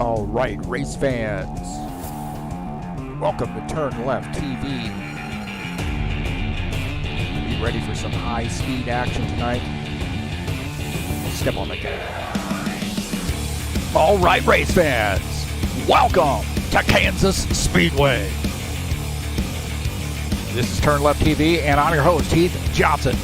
All right, race fans, welcome to TurnLeftTV. Be ready for some high-speed action tonight. Step on the gas. All right, race fans, welcome to Kansas Speedway. This is TurnLeftTV, and I'm your host, Heath Johnson.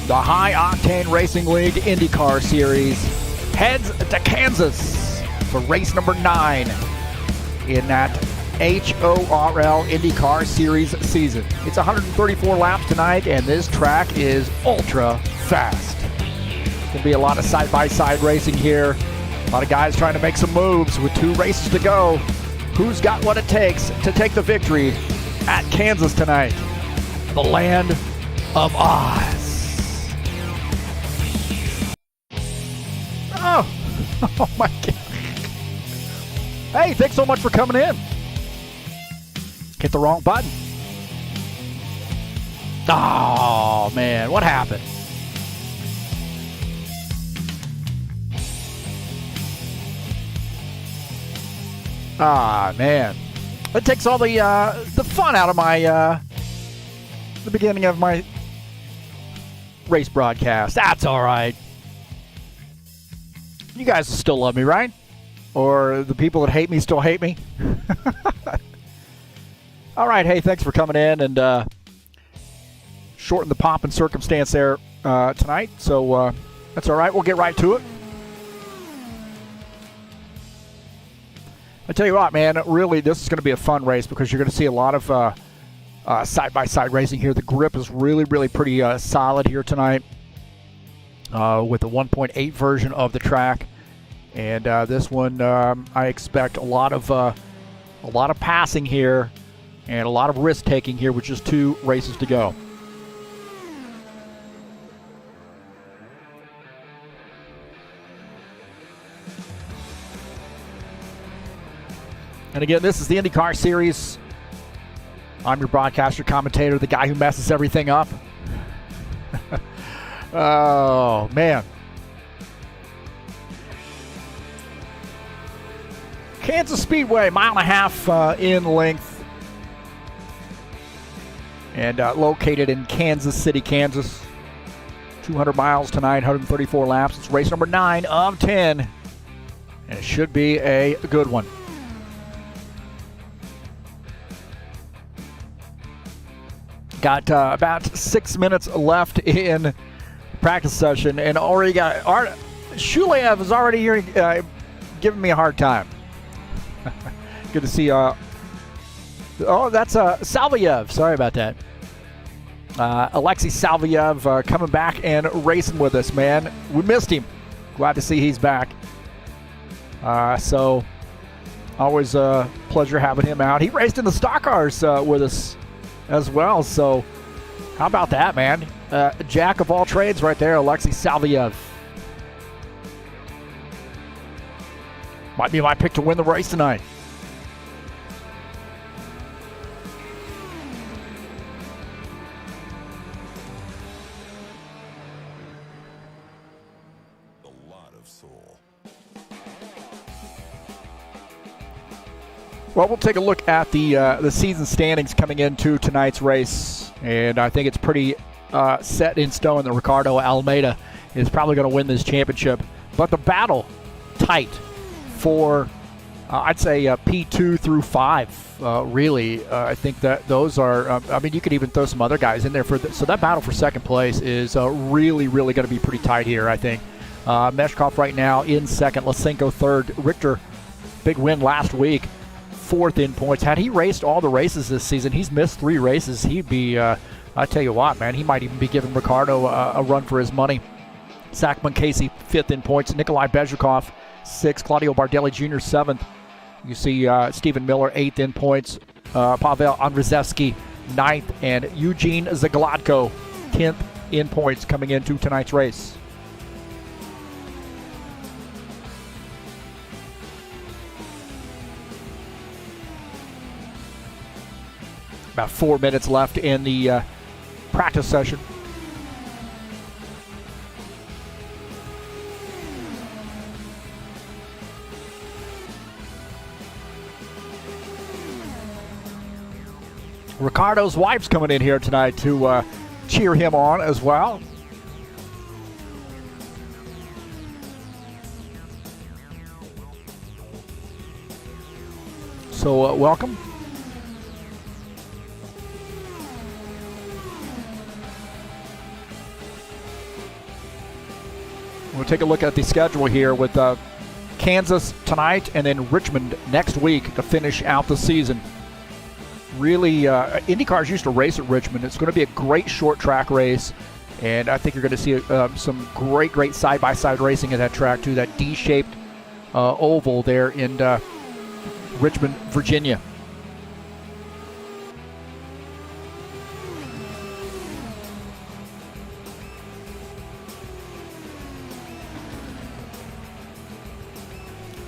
The High Octane Racing League IndyCar Series heads to Kansas for race number 9 in that HORL IndyCar Series season. It's 134 laps tonight, and this track is ultra fast. There'll be a lot of side-by-side racing here. A lot of guys trying to make some moves with 2 races to go. Who's got what it takes to take the victory at Kansas tonight? The land of Oz. Oh my God. Hey, thanks so much for coming in. Hit the wrong button. Oh, man, what happened? Ah, man. That takes all the fun out of my the beginning of my race broadcast. That's all right. You guys still love me, right? Or the people that hate me still hate me? All right, hey, thanks for coming in and shorten the pomp and circumstance there tonight. So that's all right. We'll get right to it. I tell you what, man, really, this is going to be a fun race because you're going to see a lot of side-by-side racing here. The grip is really, really pretty solid here tonight. With the 1.8 version of the track, and this one I expect a lot of passing here and a lot of risk taking here with just 2 races to go. And again, this is the IndyCar Series. I'm your broadcaster, commentator, the guy who messes everything up. Oh, man. Kansas Speedway, 1.5 miles in length. And located in Kansas City, Kansas. 200 miles tonight, 134 laps. It's race number 9 of 10. And it should be a good one. Got about 6 minutes left in practice session, and already got Shulev is already here giving me a hard time. Good to see. Oh, that's Salviev. Sorry about that. Alexei Salviev coming back and racing with us, man. We missed him. Glad to see he's back. So always a pleasure having him out. He raced in the stock cars with us as well. So how about that, man? Jack of all trades right there, Alexei Salviev. Might be my pick to win the race tonight. A lot of soul. Well, we'll take a look at the season standings coming into tonight's race, and I think it's pretty set in stone that Ricardo Almeida is probably going to win this championship. But the battle tight for, I'd say, P2 through 5, really. I think that those are, I mean, you could even throw some other guys in there. So that battle for second place is really, really going to be pretty tight here, I think. Meshkov right now in second, Lysenko third. Richter, big win last week, 4th in points. Had he raced all the races this season, he's missed 3 races, he'd be... I tell you what, man, he might even be giving Ricardo a run for his money. Zach Casey, 5th in points. Nikolai Bezhikov, 6th. Claudio Bardelli Jr., 7th. You see Stephen Miller, 8th in points. Pavel Andrzejewski, 9th. And Eugene Zagladko, 10th in points coming into tonight's race. About 4 minutes left in the practice session. Ricardo's wife's coming in here tonight to cheer him on as well. So welcome. We'll take a look at the schedule here with Kansas tonight and then Richmond next week to finish out the season. Really, IndyCars used to race at Richmond. It's going to be a great short track race, and I think you're going to see some great side-by-side racing at that track too, that D-shaped oval there in Richmond, Virginia.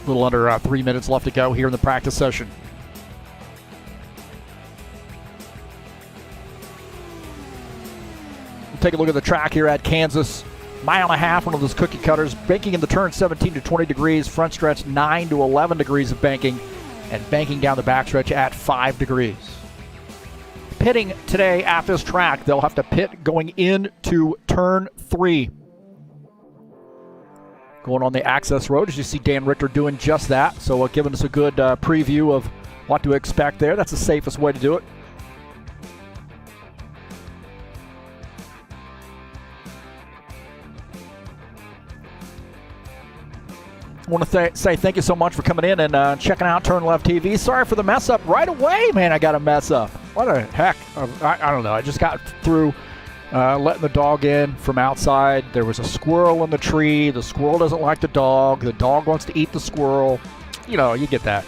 A little under 3 minutes left to go here in the practice session. We'll take a look at the track here at Kansas. Mile and a half, one of those cookie cutters. Banking in the turn 17 to 20 degrees. Front stretch 9 to 11 degrees of banking. And banking down the backstretch at 5 degrees. Pitting today at this track, they'll have to pit going into turn 3. Going on the access road, as you see Dan Richter doing just that. So giving us a good preview of what to expect there. That's the safest way to do it. I want to say thank you so much for coming in and checking out TurnLeftTV. Sorry for the mess up right away, man. I got a mess up. What the heck? I don't know. I just got through letting the dog in from outside. There was a squirrel in the tree. The squirrel doesn't like the dog. The dog wants to eat the squirrel. You know, you get that.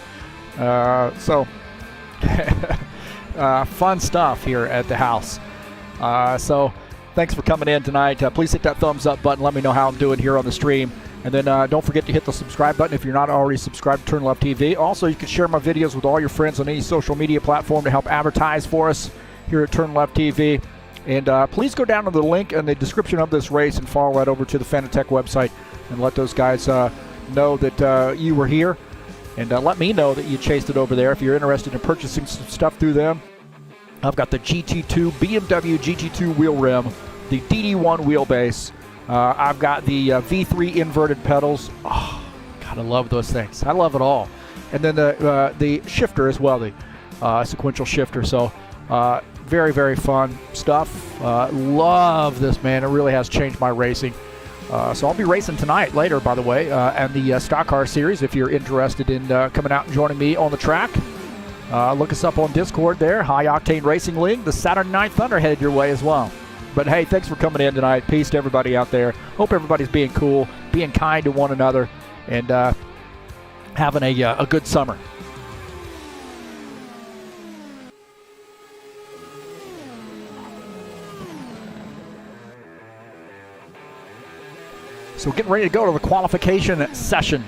Fun stuff here at the house. So thanks for coming in tonight. Please hit that thumbs up button. Let me know how I'm doing here on the stream. And then don't forget to hit the subscribe button if you're not already subscribed to TurnLeftTV. Also, you can share my videos with all your friends on any social media platform to help advertise for us here at TurnLeftTV. And please go down to the link in the description of this race and follow that over to the Fanatec website and let those guys know that you were here. And let me know that you chased it over there if you're interested in purchasing some stuff through them. I've got the GT2 BMW GT2 wheel rim, the DD1 wheelbase. I've got the V3 inverted pedals. Oh, God, I love those things. I love it all. And then the shifter as well, the sequential shifter. So very, very fun stuff. Love this, man. It really has changed my racing. So I'll be racing tonight later, by the way, and the Stock Car Series. If you're interested in coming out and joining me on the track, look us up on Discord there, High Octane Racing League. The Saturday Night Thunder headed your way as well. But hey, thanks for coming in tonight. Peace to everybody out there. Hope everybody's being cool, being kind to one another, and having a good summer. So getting ready to go to the qualification session.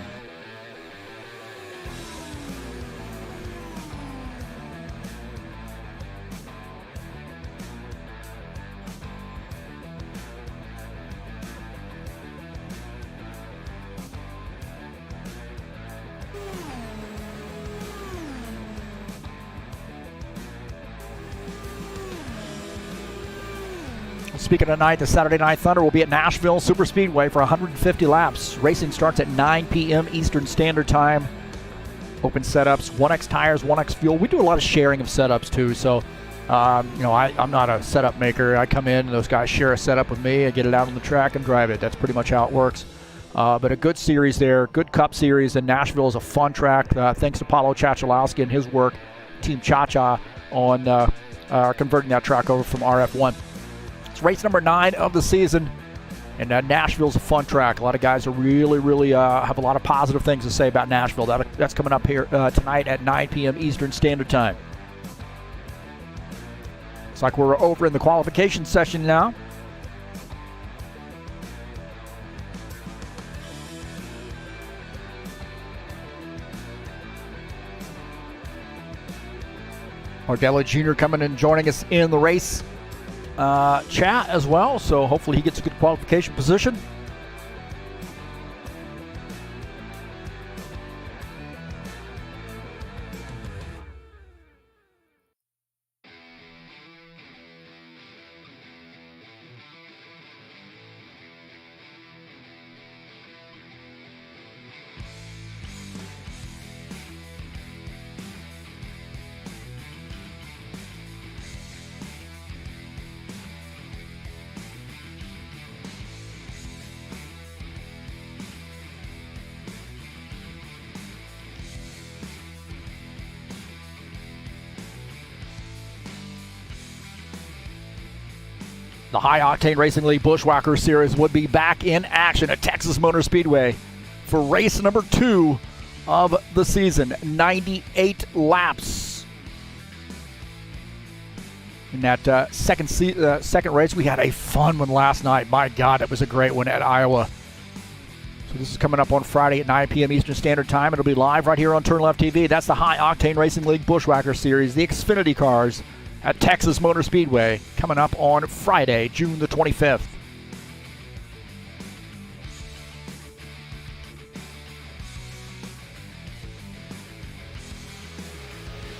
Speaking of tonight, the Saturday Night Thunder will be at Nashville Super Speedway for 150 laps. Racing starts at 9 p.m. Eastern Standard Time. Open setups, 1X tires, 1X fuel. We do a lot of sharing of setups too. So, I'm not a setup maker. I come in and those guys share a setup with me. I get it out on the track and drive it. That's pretty much how it works. But a good series there, good Cup series. And Nashville is a fun track. Thanks to Paulo Chachalowski and his work, Team Cha-Cha, on converting that track over from RF1. It's race number 9 of the season, and Nashville's a fun track. A lot of guys are really have a lot of positive things to say about Nashville. That's coming up here tonight at 9 p.m. Eastern Standard Time. Looks like we're over in the qualification session now. Bardelli Jr. coming and joining us in the race chat as well, so hopefully he gets a good qualification position. The High Octane Racing League Bushwhacker Series would be back in action at Texas Motor Speedway for race number 2 of the season. 98 laps. In that second race, we had a fun one last night. My God, it was a great one at Iowa. So this is coming up on Friday at 9 p.m. Eastern Standard Time. It'll be live right here on TurnLeftTV. That's the High Octane Racing League Bushwhacker Series, the Xfinity cars at Texas Motor Speedway, coming up on Friday, June the 25th.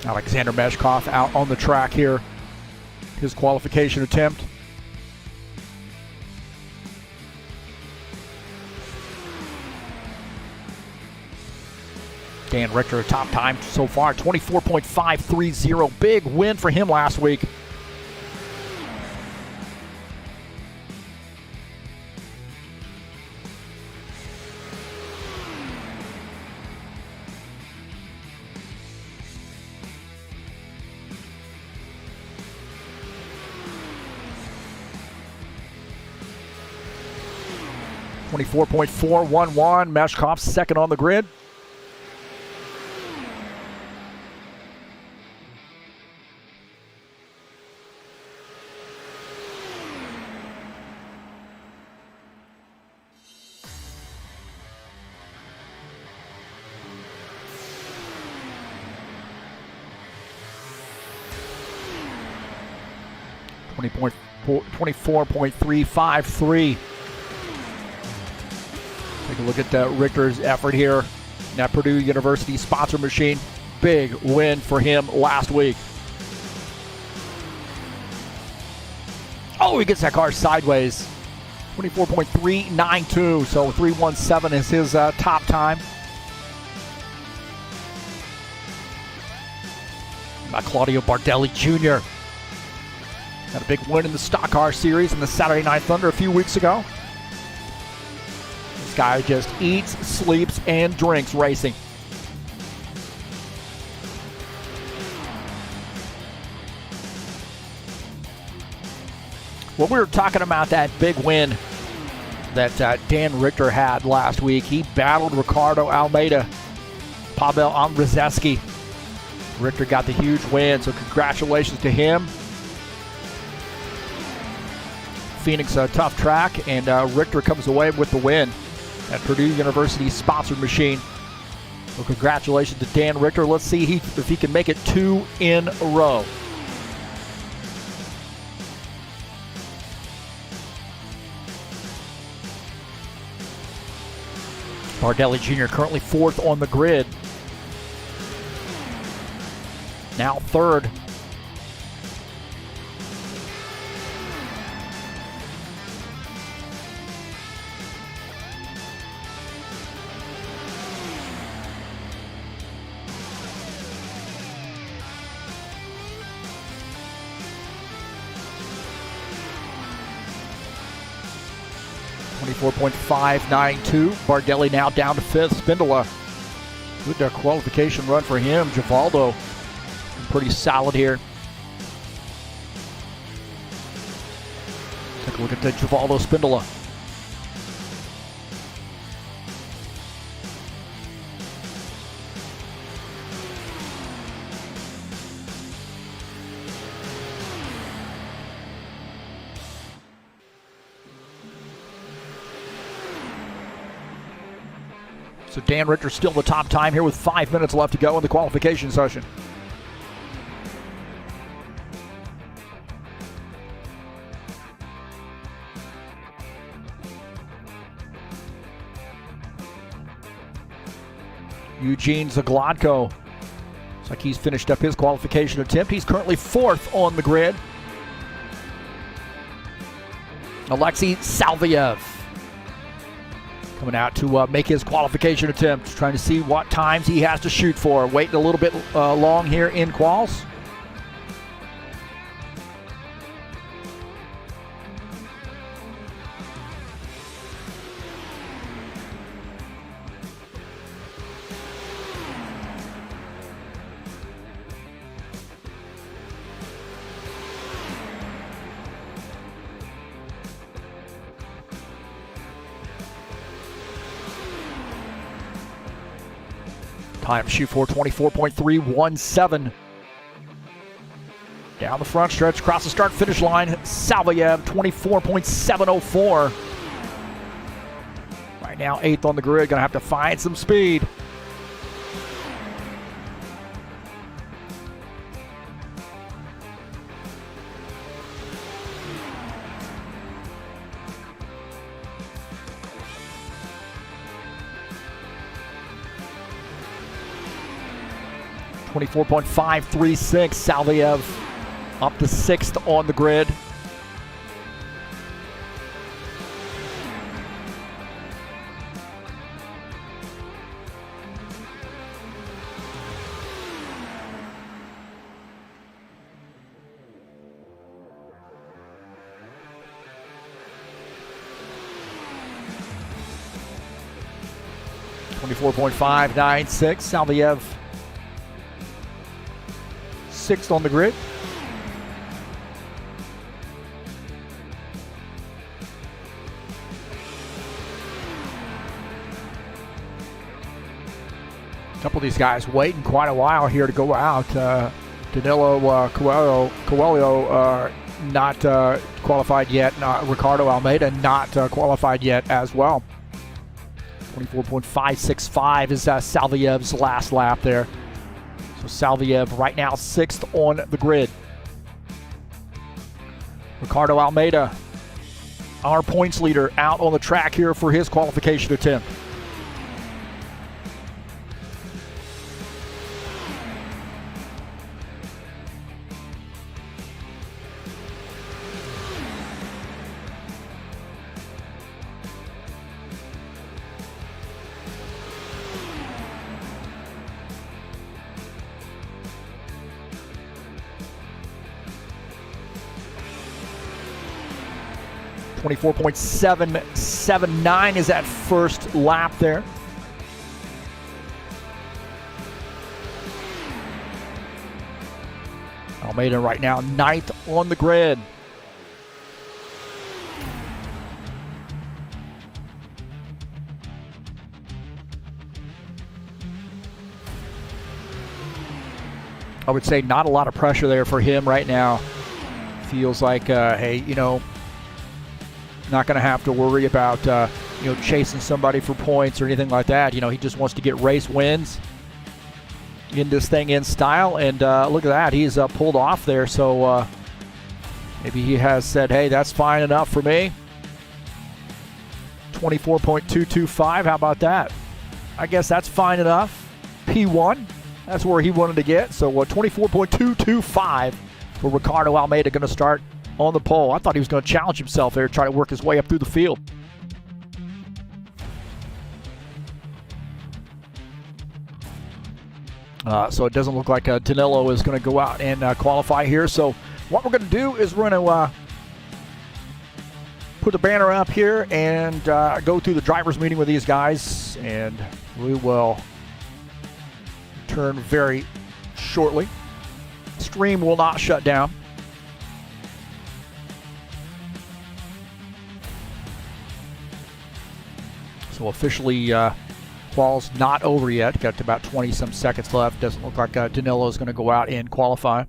Alexander Meshkoff out on the track here. His qualification attempt. Dan Richter, top time so far, 24.530. Big win for him last week. .411. Meshkoff second on the grid. .24.353. Take a look at Richter's effort here. That Purdue University sponsor machine. Big win for him last week. Oh, he gets that car sideways. 24.392. So 317 is his top time. By Claudio Bardelli Jr. Had a big win in the Stock Car Series in the Saturday Night Thunder a few weeks ago. This guy just eats, sleeps, and drinks racing. Well, we were talking about that big win that Dan Richter had last week. He battled Ricardo, Almeida, Pavel Andrzejewski. Richter got the huge win, so congratulations to him. Phoenix, a tough track, and Richter comes away with the win at Purdue University's sponsored machine. So congratulations to Dan Richter. Let's see if he can make it 2 in a row. Bardelli Jr. currently 4th on the grid. Now 3rd. .592. Bardelli now down to 5th. Spindola, good qualification run for him. Givaldo, pretty solid here. Take a look at the Givaldo Spindola. So Dan Richter still the top time here with 5 minutes left to go in the qualification session. Eugene Zagladko. Looks like he's finished up his qualification attempt. He's currently 4th on the grid. Alexei Salviev coming out to make his qualification attempt, trying to see what times he has to shoot for. Waiting a little bit long here in quals. Time to shoot for 24.317. Down the front stretch, across the start-finish line, Salvayev, 24.704. Right now, 8th on the grid, going to have to find some speed. .536, Salvayev up to 6th on the grid. .596, Salvayev 6th on the grid. A couple of these guys waiting quite a while here to go out. Danilo Coelho not qualified yet. Ricardo Almeida not qualified yet as well. 24.565 is Salvayev's last lap there. So Salvayev right now 6th on the grid. Ricardo Almeida, our points leader, out on the track here for his qualification attempt. .779 is that first lap there. Almeida right now 9th on the grid. I would say not a lot of pressure there for him right now. Feels like, hey, you know, not going to have to worry about, you know, chasing somebody for points or anything like that. You know, he just wants to get race wins in this thing in style. And look at that. He's pulled off there. So maybe he has said, hey, that's fine enough for me. 24.225. How about that? I guess that's fine enough. P1. That's where he wanted to get. So 24.225 for Ricardo Almeida, going to start on the pole. I thought he was going to challenge himself there, try to work his way up through the field. So it doesn't look like Danilo is going to go out and qualify here. So what we're going to do is we're going to put the banner up here and go through the driver's meeting with these guys, and we will return very shortly. Stream will not shut down. So officially, qual's not over yet. Got about 20-some seconds left. Doesn't look like Danilo is going to go out and qualify.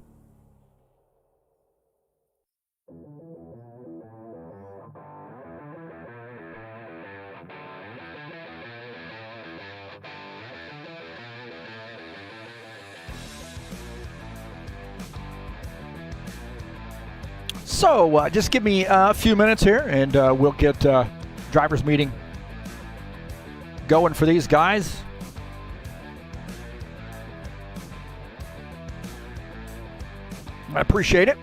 So just give me a few minutes here, and we'll get driver's meeting going for these guys. I appreciate it.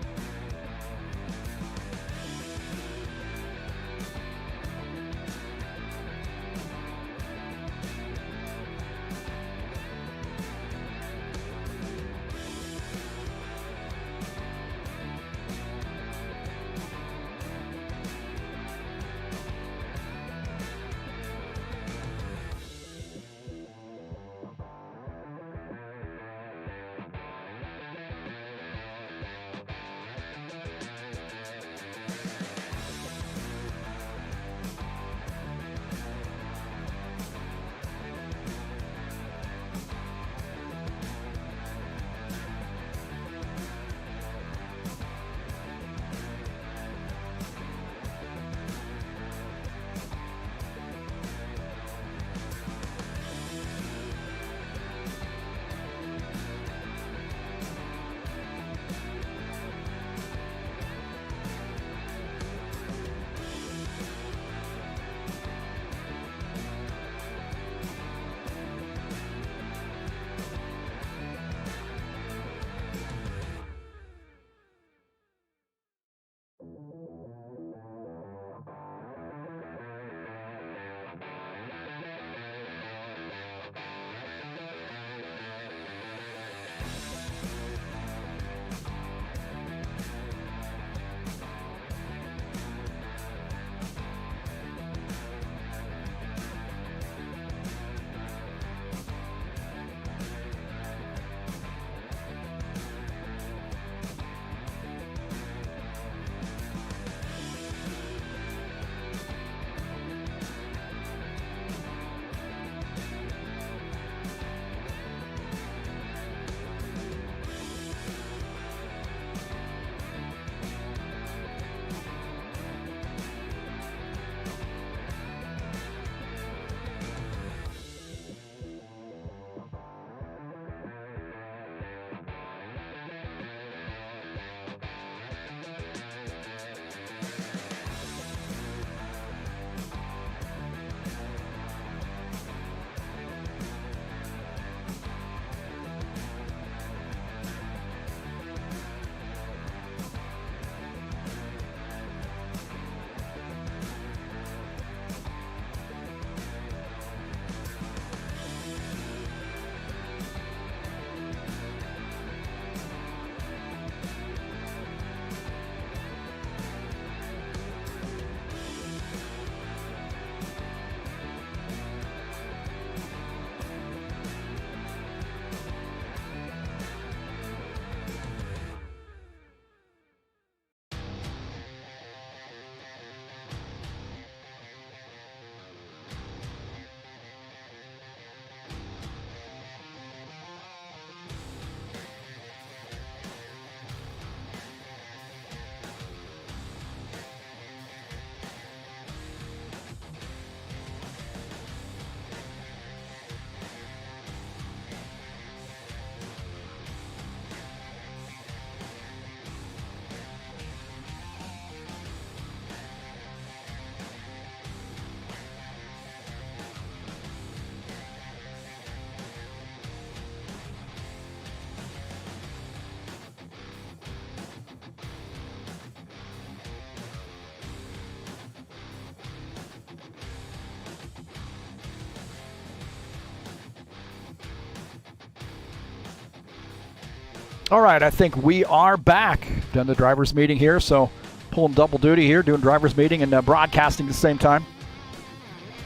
All right, I think we are back. Done the driver's meeting here, so pulling double duty here, doing driver's meeting and broadcasting at the same time.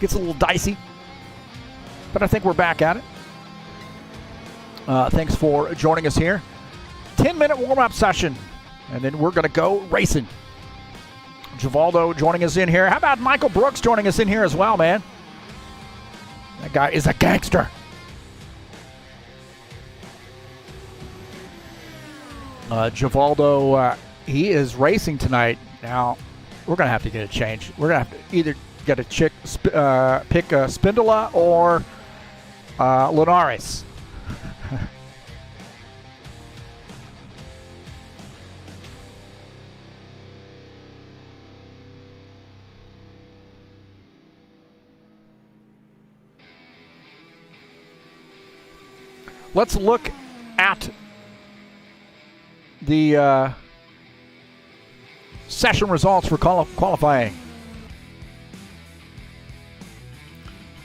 Gets a little dicey, but I think we're back at it. Thanks for joining us here. 10-minute warm-up session, and then we're going to go racing. Givaldo joining us in here. How about Michael Brooks joining us in here as well, man? That guy is a gangster. Givaldo, he is racing tonight. Now, we're going to have to get a change. We're going to have to either get a pick Spindola or Linares. Let's look at the session results for qualifying.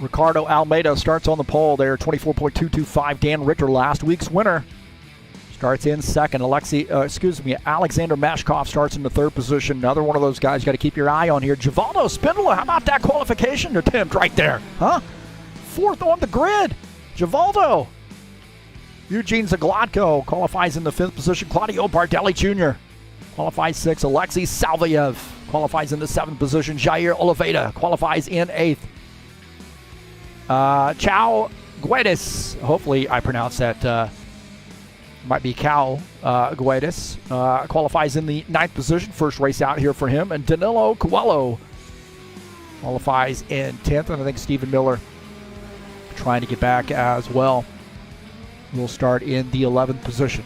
Ricardo Almeida starts on the pole there, 24.225. Dan Richter, last week's winner, starts in second. Alexander Mashkoff starts in the third position. Another one of those guys you got to keep your eye on here. Givaldo Spindola, how about that qualification attempt right there? Huh? Fourth on the grid. Givaldo. Eugene Zaglotko qualifies in the fifth position. Claudio Bardelli Jr. qualifies sixth. Alexei Salvayev qualifies in the seventh position. Jair Oliveira qualifies in eighth. Chao Guedes, hopefully I pronounced that, might be Cal Guedes, qualifies in the ninth position. First race out here for him. And Danilo Coelho qualifies in 10th. And I think Stephen Miller trying to get back as well. Will start in the 11th position.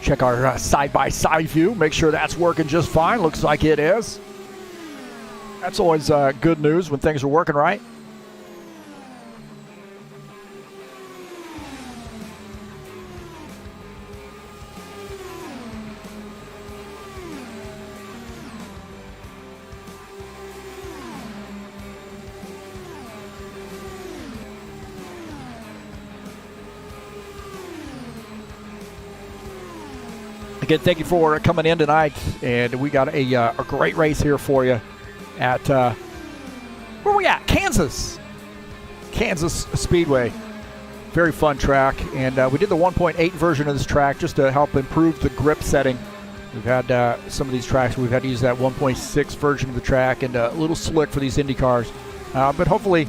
Check our side-by-side view. Make sure that's working just fine. Looks like it is. That's always good news when things are working right. Again, thank you for coming in tonight, and we got a great race here for you at, where are we at? Kansas Speedway. Very fun track, and we did the 1.8 version of this track just to help improve the grip setting. We've had some of these tracks, we've had to use that 1.6 version of the track, and a little slick for these Indy cars. But hopefully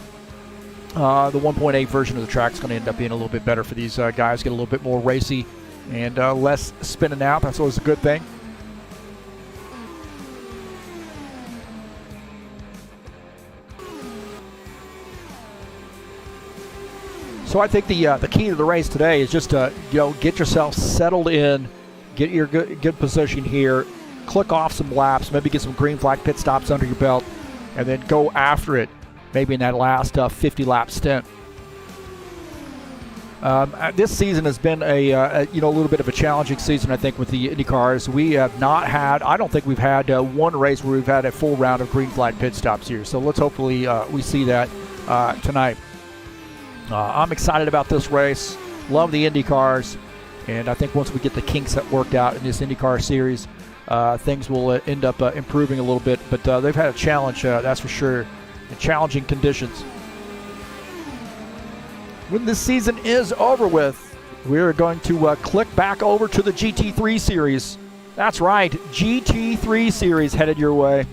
the 1.8 version of the track is going to end up being a little bit better for these guys, get a little bit more racy and less spinning out. That's always a good thing. So I think the key to the race today is just to get yourself settled in, get your good position here, click off some laps, maybe get some green flag pit stops under your belt, and then go after it maybe in that last 50-lap stint. This season has been a little bit of a challenging season, I think, with the Indy cars. We have not had, I don't think we've had one race where we've had a full round of green flag pit stops here. So let's hopefully we see that tonight. I'm excited about this race. Love the Indy cars, and I think once we get the kinks worked out in this IndyCar series, things will end up improving a little bit. But they've had a challenge, that's for sure, in challenging conditions. When this season is over with, we're going to click back over to the GT3 series. That's right, GT3 series headed your way.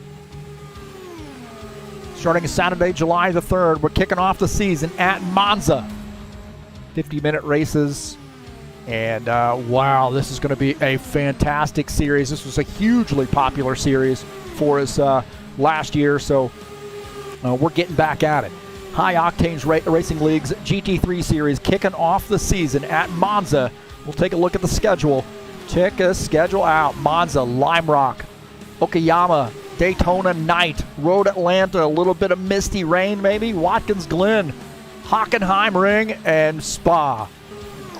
Starting Saturday, July the 3rd, we're kicking off the season at Monza. 50-minute races And wow, this is going to be a fantastic series. This was a hugely popular series for us last year, so we're getting back at it. High Octane's Racing League's GT3 series kicking off the season at Monza. We'll take a look at the schedule. Check the schedule out. Monza, Lime Rock, Okayama, Daytona Night, Road Atlanta, a little bit of misty rain maybe, Watkins Glen, Hockenheim Ring, and Spa.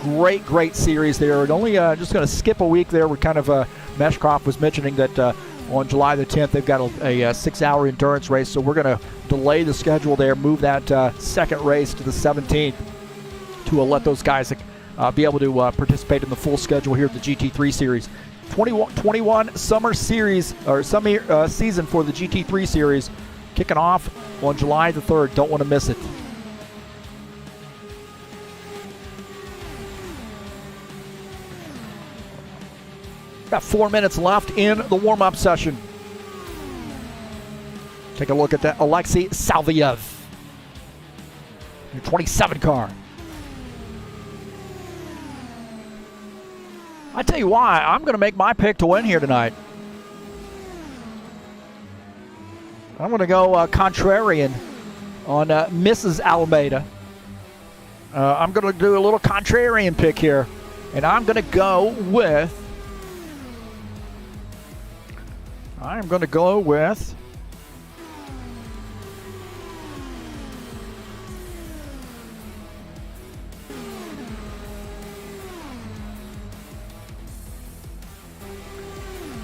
Great series there. And only just going to skip a week there. We're kind of, Meshkov was mentioning that on July the 10th, they've got a 6-hour endurance race, so we're going to delay the schedule there, move that second race to the 17th to let those guys be able to participate in the full schedule here at the GT3 series. 21 summer series, or summer season for the GT3 series, kicking off on July the 3rd. Don't want to miss it. Got 4 minutes left in the warm-up session. Take a look at that Alexei Salviev, your 27 car. I tell you why, I'm going to make my pick to win here tonight. I'm going to go contrarian on Mrs. Almeida. I'm going to do a little contrarian pick here, and I'm going to go with. I'm going to go with.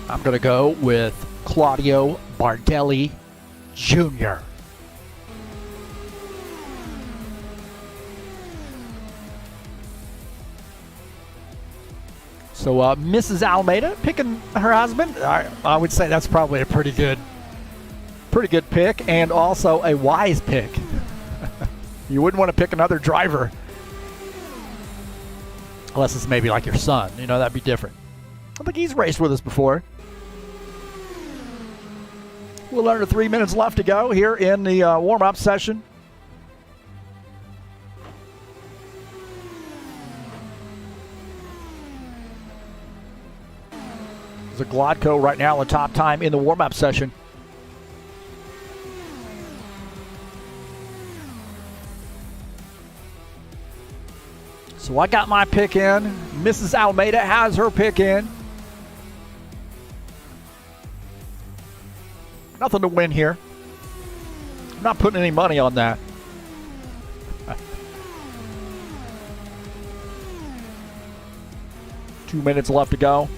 I'm going to go with Claudio Bardelli Jr. So Mrs. Almeida picking her husband. I would say that's probably a pretty good pick, and also a wise pick. You wouldn't want to pick another driver unless it's maybe like your son. You know, that'd be different. I think he's raced with us before. A little under 3 minutes left to go here in the warm-up session. There's a Glodco right now, the top time in the warm-up session. So I got my pick in. Mrs. Almeida has her pick in. Nothing to win here. I'm not putting any money on that. Two minutes left to go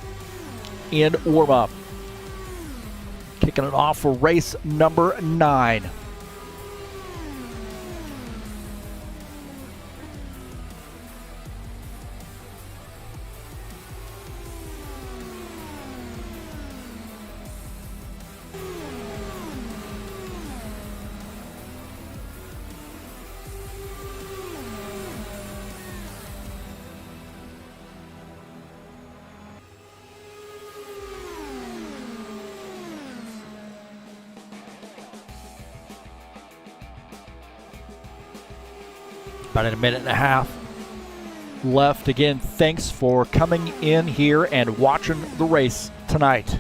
in warm-up. Kicking it off for race number 9. About a minute and a half left. Again, thanks for coming in here and watching the race tonight,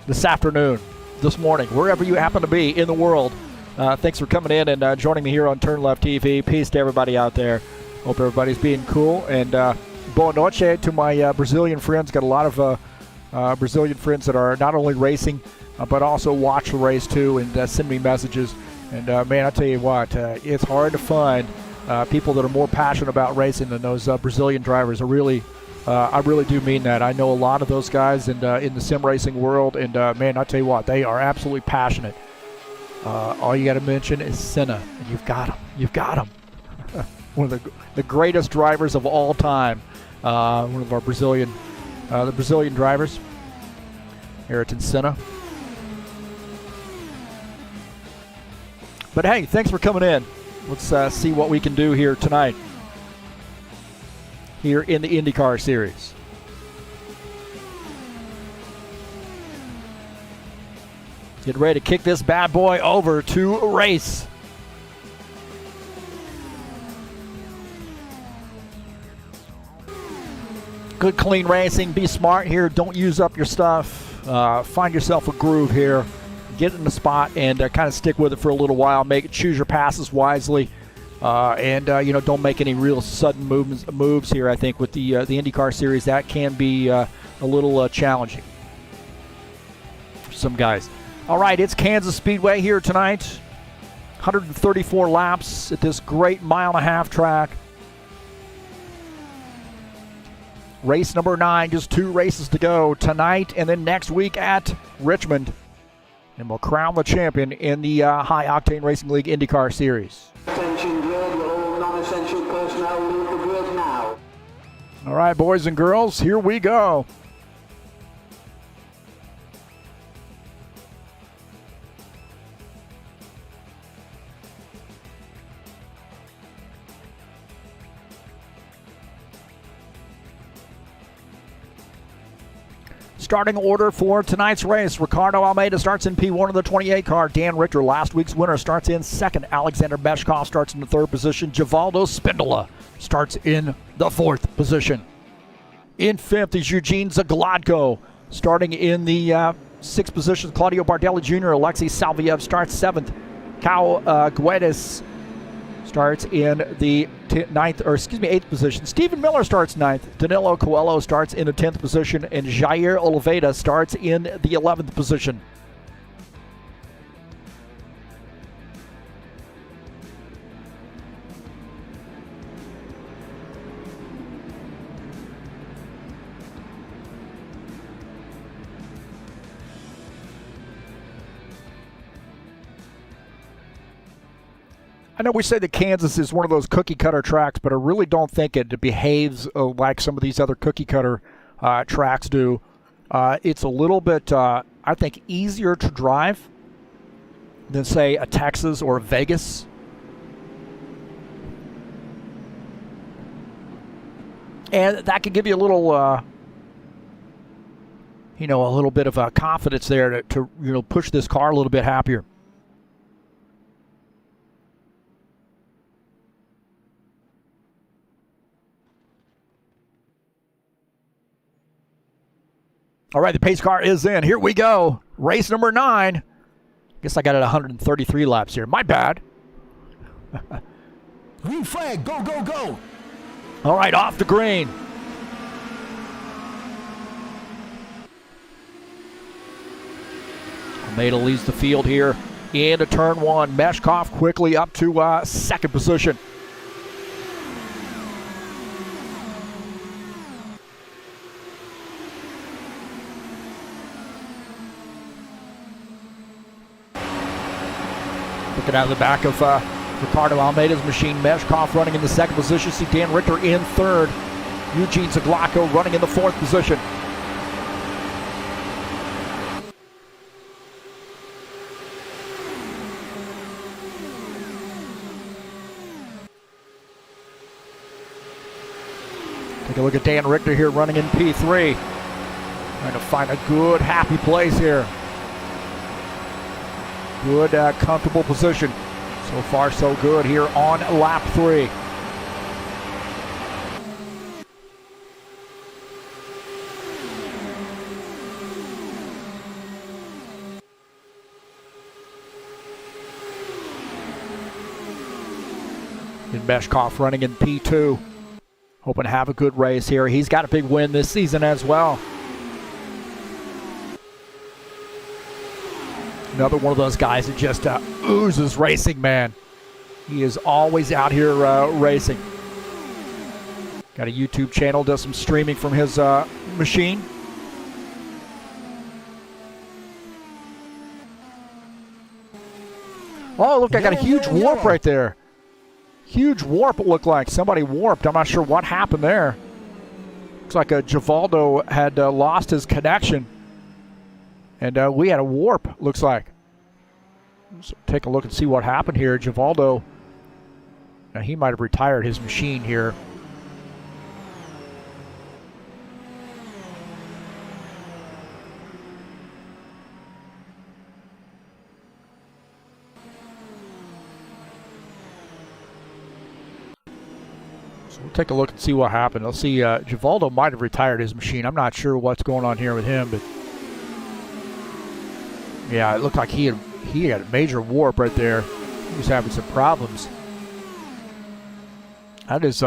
this afternoon, this morning, wherever you happen to be in the world. Thanks for coming in and joining me here on TurnLeftTV. Peace to everybody out there. Hope everybody's being cool. And boa noite to my Brazilian friends. Got a lot of Brazilian friends that are not only racing, but also watch the race too and send me messages. And man, I tell you what, it's hard to find people that are more passionate about racing than those Brazilian drivers. I really do mean that. I know a lot of those guys in the sim racing world, and man, I tell you what, they are absolutely passionate. All you got to mention is Senna, and you've got him. You've got him. One of the greatest drivers of all time. One of our Brazilian drivers, Ayrton Senna. But hey, thanks for coming in. Let's see what we can do here tonight, here in the IndyCar series. Get ready to kick this bad boy over to a race. Good, clean racing. Be smart here. Don't use up your stuff. Find yourself a groove here. Get in the spot and kind of stick with it for a little while. Choose your passes wisely, and don't make any real sudden moves here. I think with the IndyCar series, that can be a little challenging for some guys. All right, it's Kansas Speedway here tonight. 134 laps at this great mile-and-a-half track. Race number 9, just 2 races to go tonight and then next week at Richmond. And we'll crown the champion in the High Octane Racing League IndyCar Series. Attention grid, all non-essential personnel leave the grid now. All right, boys and girls, here we go. Starting order for tonight's race. Ricardo Almeida starts in P1 of the 28 car. Dan Richter, last week's winner, starts in second. Alexander Meshkov starts in the 3rd position. Givaldo Spindola starts in the 4th position. In 5th is Eugene Zagladko. Starting in the 6th position, Claudio Bardelli Jr. Alexei Salviev starts 7th. Kyle Guedes starts in the 8th position. Stephen Miller starts 9th. Danilo Coelho starts in the 10th position. And Jair Oliveira starts in the 11th position. I know we say that Kansas is one of those cookie-cutter tracks, but I really don't think it behaves like some of these other cookie-cutter tracks do. It's a little bit, I think, easier to drive than, say, a Texas or a Vegas. And that can give you a little, a little bit of confidence there to push this car a little bit happier. All right, the pace car is in. Here we go. Race number 9. Guess I got it 133 laps here. My bad. Green flag, go, go, go. All right, off the green. Almeida leads the field here into turn 1. Meshkoff quickly up to 2nd position. Looking out of the back of Ricardo Almeida's machine, Meshkoff running in the 2nd position. See Dan Richter in 3rd. Eugene Zagladko running in the 4th position. Take a look at Dan Richter here running in P3. Trying to find a good, happy place here. Good, comfortable position. So far, so good here on lap 3. And Meshkoff running in P2. Hoping to have a good race here. He's got a big win this season as well. Another one of those guys that just oozes racing, man. He is always out here racing. Got a YouTube channel, does some streaming from his machine. Oh, look, I got a huge warp right there. Huge warp, it looked like. Somebody warped. I'm not sure what happened there. Looks like Givaldo had lost his connection. And we had a warp, looks like. So take a look and see what happened here. Givaldo, now he might have retired his machine here. So we'll take a look and see what happened. Let's see, Givaldo might have retired his machine. I'm not sure what's going on here with him, but yeah, it looked like he had a major warp right there. He was having some problems. That is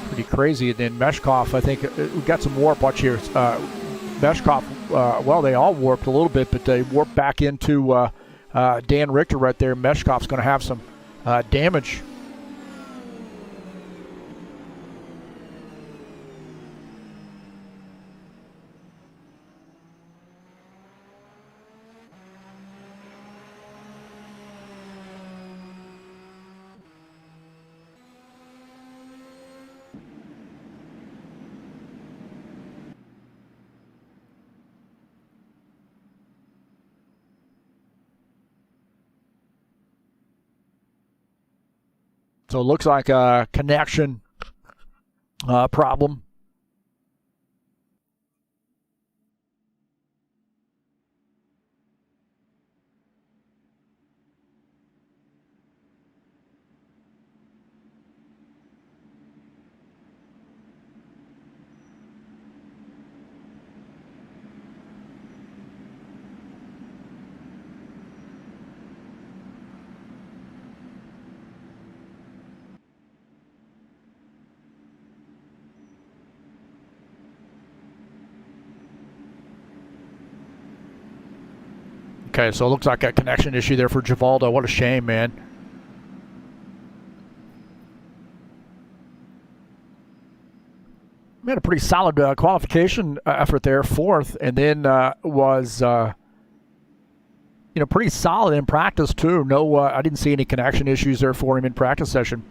pretty crazy. And then Meshkoff, I think, we got some warp. Watch here. Meshkoff, well, they all warped a little bit, but they warped back into Dan Richter right there. Meshkoff's going to have some damage. So it looks like a connection problem. Okay, so it looks like a connection issue there for Givaldo. What a shame, man. We had a pretty solid qualification effort there, fourth, and then was pretty solid in practice too. No, I didn't see any connection issues there for him in practice session.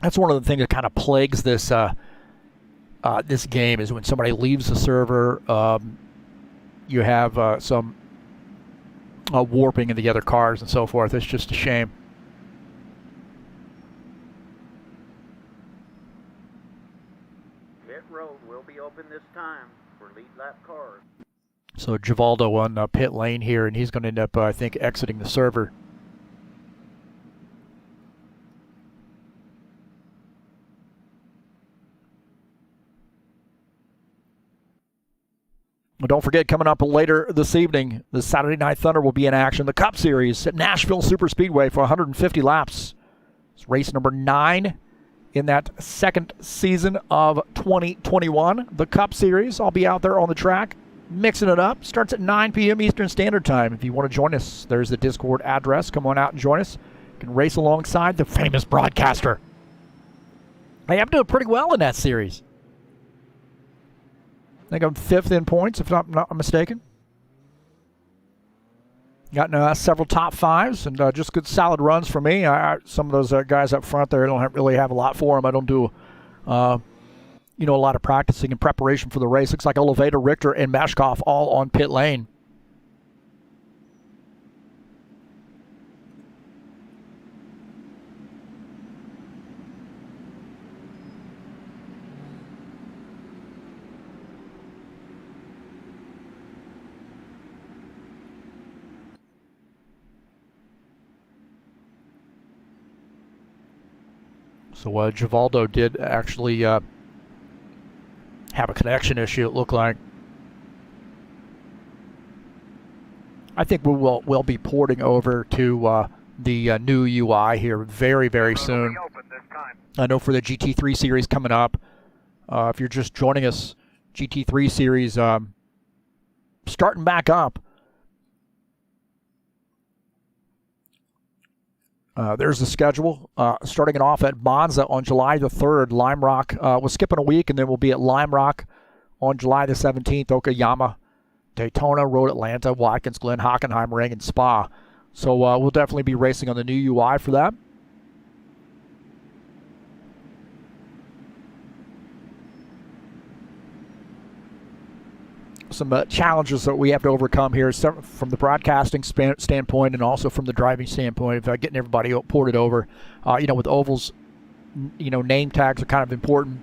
That's one of the things that kind of plagues this this game is when somebody leaves the server, you have some warping in the other cars and so forth. It's just a shame. Pit road will be open this time for lead lap cars. So Givaldo on pit lane here, and he's going to end up, I think, exiting the server. Well, don't forget, coming up later this evening, the Saturday Night Thunder will be in action. The Cup Series at Nashville Super Speedway for 150 laps. It's race number 9 in that second season of 2021. The Cup Series, I'll be out there on the track, mixing it up. Starts at 9 p.m. Eastern Standard Time. If you want to join us, there's the Discord address. Come on out and join us. You can race alongside the famous broadcaster. Hey, I'm doing pretty well in that series. I think I'm 5th in points, if I'm not mistaken. Got several top 5s and just good solid runs for me. Some of those guys up front there don't really have a lot for them. I don't do, a lot of practicing and preparation for the race. Looks like Almeida, Richter, and Mashkoff all on pit lane. So Givaldo did actually have a connection issue, it looked like. I think we'll be porting over to the new UI here very, very soon. I know for the GT3 series coming up, if you're just joining us, GT3 series starting back up. There's the schedule. Starting it off at Monza on July the 3rd. Lime Rock, we're skipping a week, and then we'll be at Lime Rock on July the 17th. Okayama, Daytona, Road Atlanta, Watkins Glen, Hockenheimring, and Spa. So we'll definitely be racing on the new UI for that. Some challenges that we have to overcome here from the broadcasting standpoint and also from the driving standpoint of getting everybody ported over. With ovals, name tags are kind of important.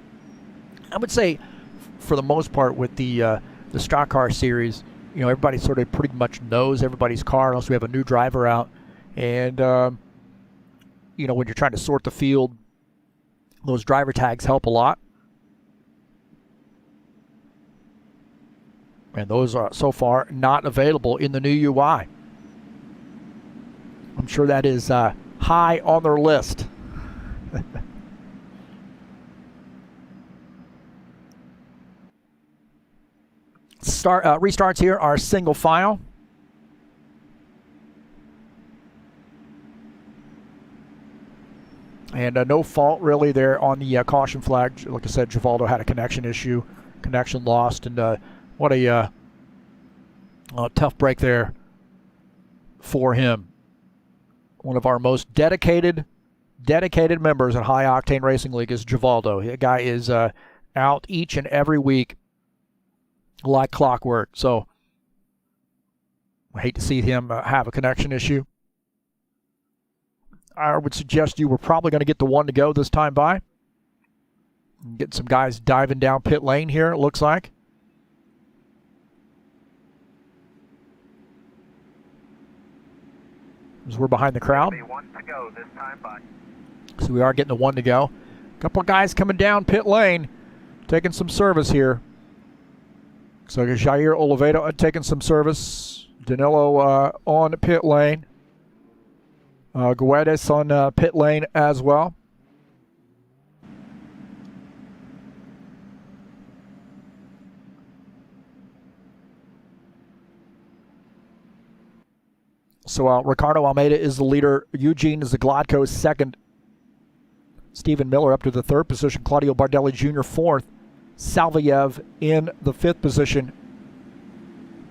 I would say, for the most part, with the stock car series, you know, everybody sort of pretty much knows everybody's car, unless we have a new driver out. And, you know, when you're trying to sort the field, those driver tags help a lot. And those are so far not available in the new UI. I'm sure that is high on their list. Restarts here are single file. And no fault really there on the caution flag. Like I said, Givaldo had a connection issue, connection lost, and what a tough break there for him. One of our most dedicated members at High Octane Racing League is Givaldo. The guy is out each and every week like clockwork. So I hate to see him have a connection issue. I would suggest you were probably going to get the one to go this time by. Get some guys diving down pit lane here, it looks like. As we're behind the crowd. One to go this time by. So we are getting the one to go. A couple of guys coming down pit lane, taking some service here. So Jair Oliveira taking some service. Danilo on pit lane. Guedes on pit lane as well. So Ricardo Almeida is the leader. Eugene Zagladko is second. Stephen Miller up to the third position. Claudio Bardelli Jr. fourth. Salviev in the fifth position.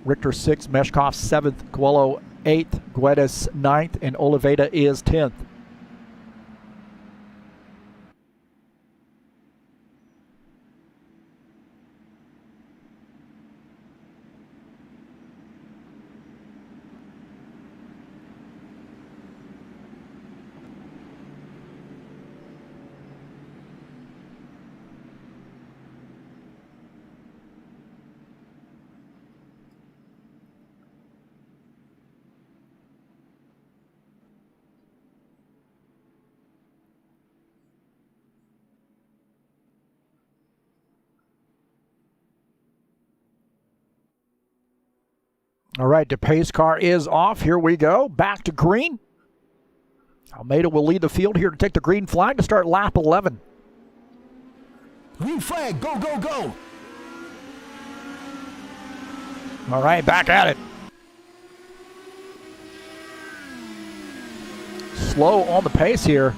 Richter sixth. Meshkoff seventh. Coelho eighth. Guedes ninth. And Oliveira is 10th. All right, the pace car is off. Here we go. Back to green. Almeida will lead the field here to take the green flag to start lap 11. Green flag, go, go, go. All right, back at it. Slow on the pace here.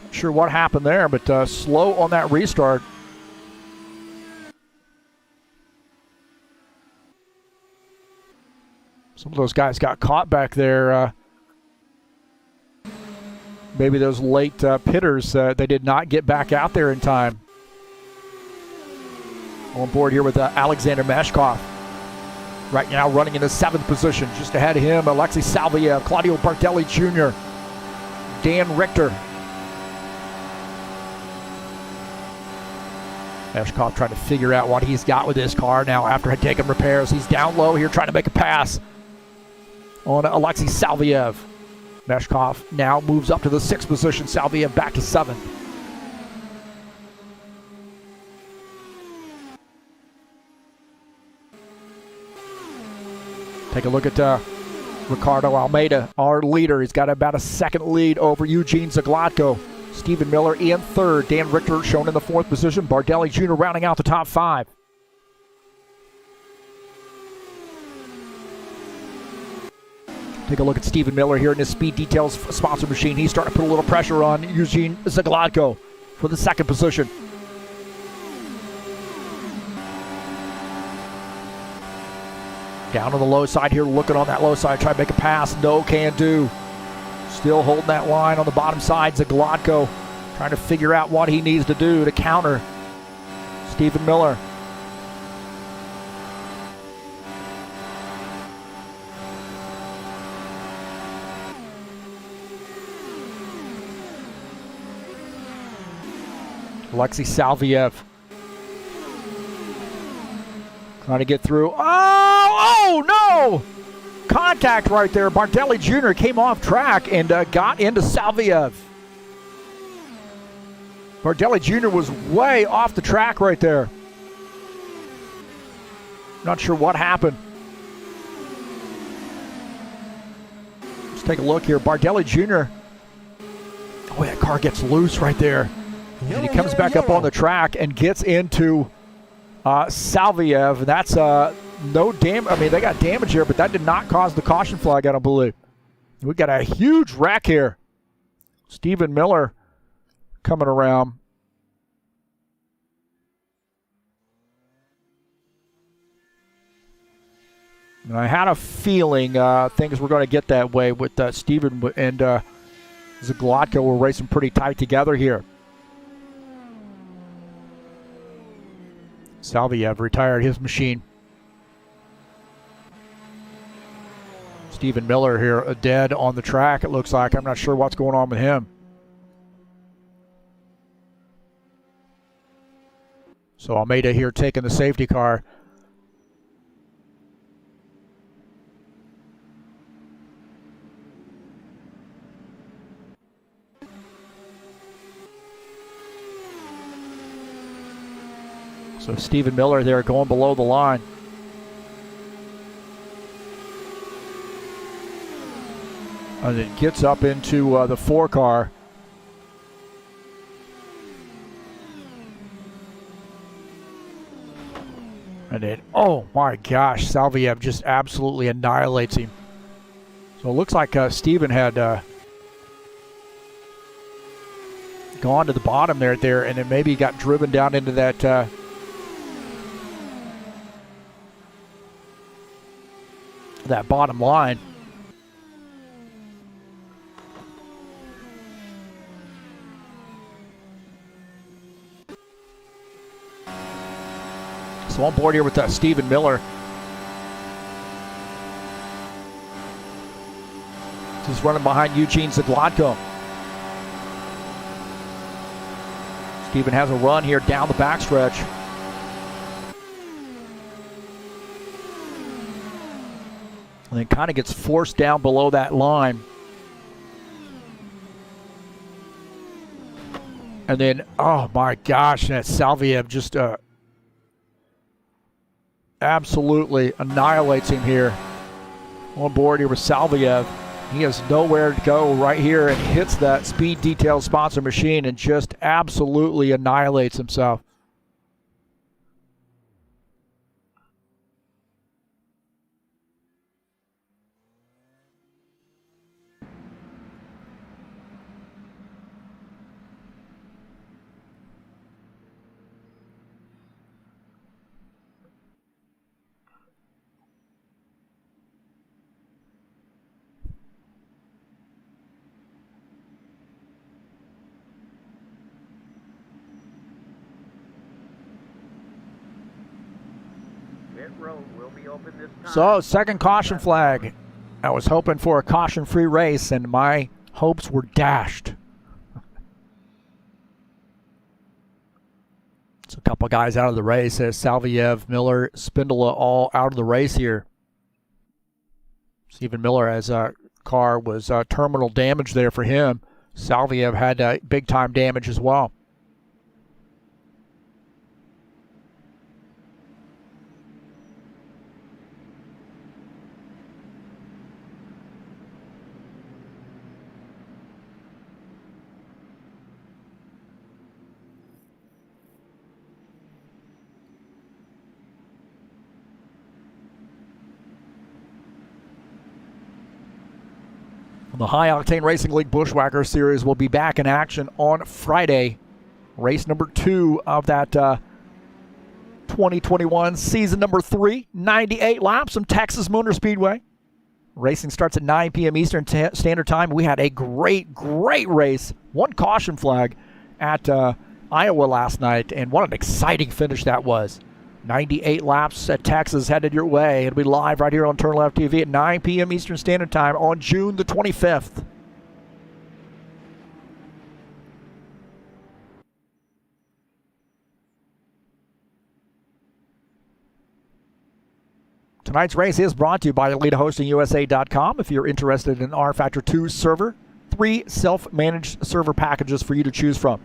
Not sure what happened there, but slow on that restart. Some of those guys got caught back there. Maybe those late pitters, they did not get back out there in time. On board here with Alexander Mashkoff. Right now running in the 7th position. Just ahead of him, Alexei Salviev, Claudio Bardelli Jr., Dan Richter. Meshkov trying to figure out what he's got with this car now after taking repairs. He's down low here trying to make a pass on Alexei Salviev. Meshkov now moves up to the 6th position. Salviev back to 7th. Take a look at Ricardo Almeida, our leader. He's got about a second lead over Eugene Zagladko. Stephen Miller in 3rd. Dan Richter shown in the 4th position. Bardelli Jr. rounding out the top 5. Take a look at Stephen Miller here in his Speed Details sponsor machine. He's starting to put a little pressure on Eugene Zagladko for the 2nd position. Down on the low side here, looking on that low side, try to make a pass. No can do. Still holding that line on the bottom side. Zagladko trying to figure out what he needs to do to counter Stephen Miller. Alexei Salviev Trying to get through. Oh no! Contact right there. Bardelli Jr. came off track and got into Salviev. Bardelli Jr. was way off the track right there. Not sure what happened. Let's take a look here. Bardelli Jr. Oh, that car gets loose right there. And he comes back up on the track and gets into Salviev. That's no damage. I mean, they got damage here, but that did not cause the caution flag, I don't believe. We got a huge wreck here. Stephen Miller coming around. And I had a feeling things were going to get that way with Stephen and Zaglatko were racing pretty tight together here. Salviev retired his machine. Stephen Miller here dead on the track, it looks like. I'm not sure what's going on with him. So Almeida here taking the safety car. So Stephen Miller there going below the line. And it gets up into the 4 car. And then, oh my gosh, Salviev just absolutely annihilates him. So it looks like Stephen had gone to the bottom there, and then maybe got driven down into that that bottom line. So on board here with Stephen Miller. He's running behind Eugene Zaglatko. Stephen has a run here down the backstretch. And then kind of gets forced down below that line. And then, oh my gosh, that Salviev just absolutely annihilates him here. On board here with Salviev. He has nowhere to go right here and hits that Speed Detail sponsor machine and just absolutely annihilates himself. Pit road will be open this time. So, second caution flag. I was hoping for a caution-free race, and my hopes were dashed. So a couple guys out of the race. Salviev, Miller, Spindola all out of the race here. Stephen Miller, as a car was terminal damage there for him. Salviev had big-time damage as well. The High Octane Racing League Bushwhacker Series will be back in action on Friday. Race number 2 of that 2021 season number 3, 98 laps from Texas Motor Speedway. Racing starts at 9 p.m. Eastern Standard Time. We had a great race. One caution flag at Iowa last night, and what an exciting finish that was. 98 laps at Texas headed your way. It'll be live right here on TurnLeftTV at 9 p.m. Eastern Standard Time on June the 25th. Tonight's race is brought to you by EliteHostingUSA.com. If you're interested in rFactor 2 server, 3 self-managed server packages for you to choose from.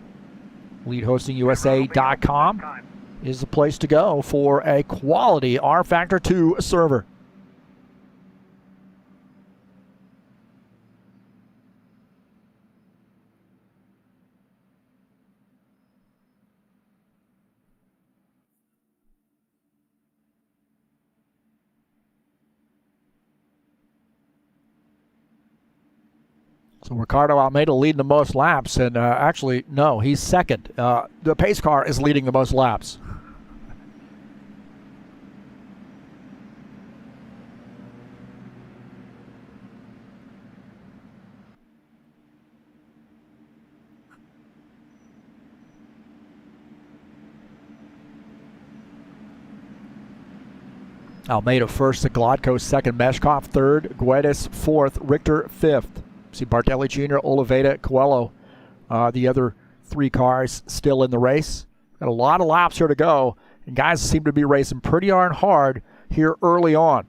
EliteHostingUSA.com is the place to go for a quality rFactor 2 server. So Ricardo Almeida leading the most laps, and actually, no, he's second. The pace car is leading the most laps. Almeida first, Zagladko second, Meshkoff third, Guedes fourth, Richter fifth. See Bardelli Jr., Oliveira, Coelho, the other 3 cars still in the race. Got a lot of laps here to go, and guys seem to be racing pretty darn hard here early on.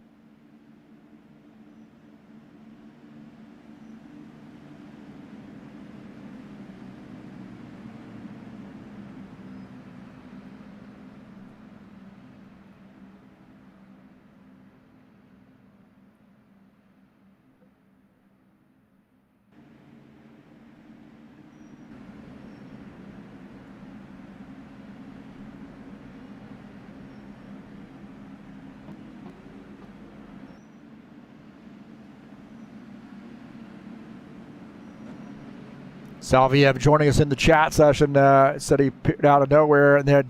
Salviev joining us in the chat session, said he appeared out of nowhere, and then,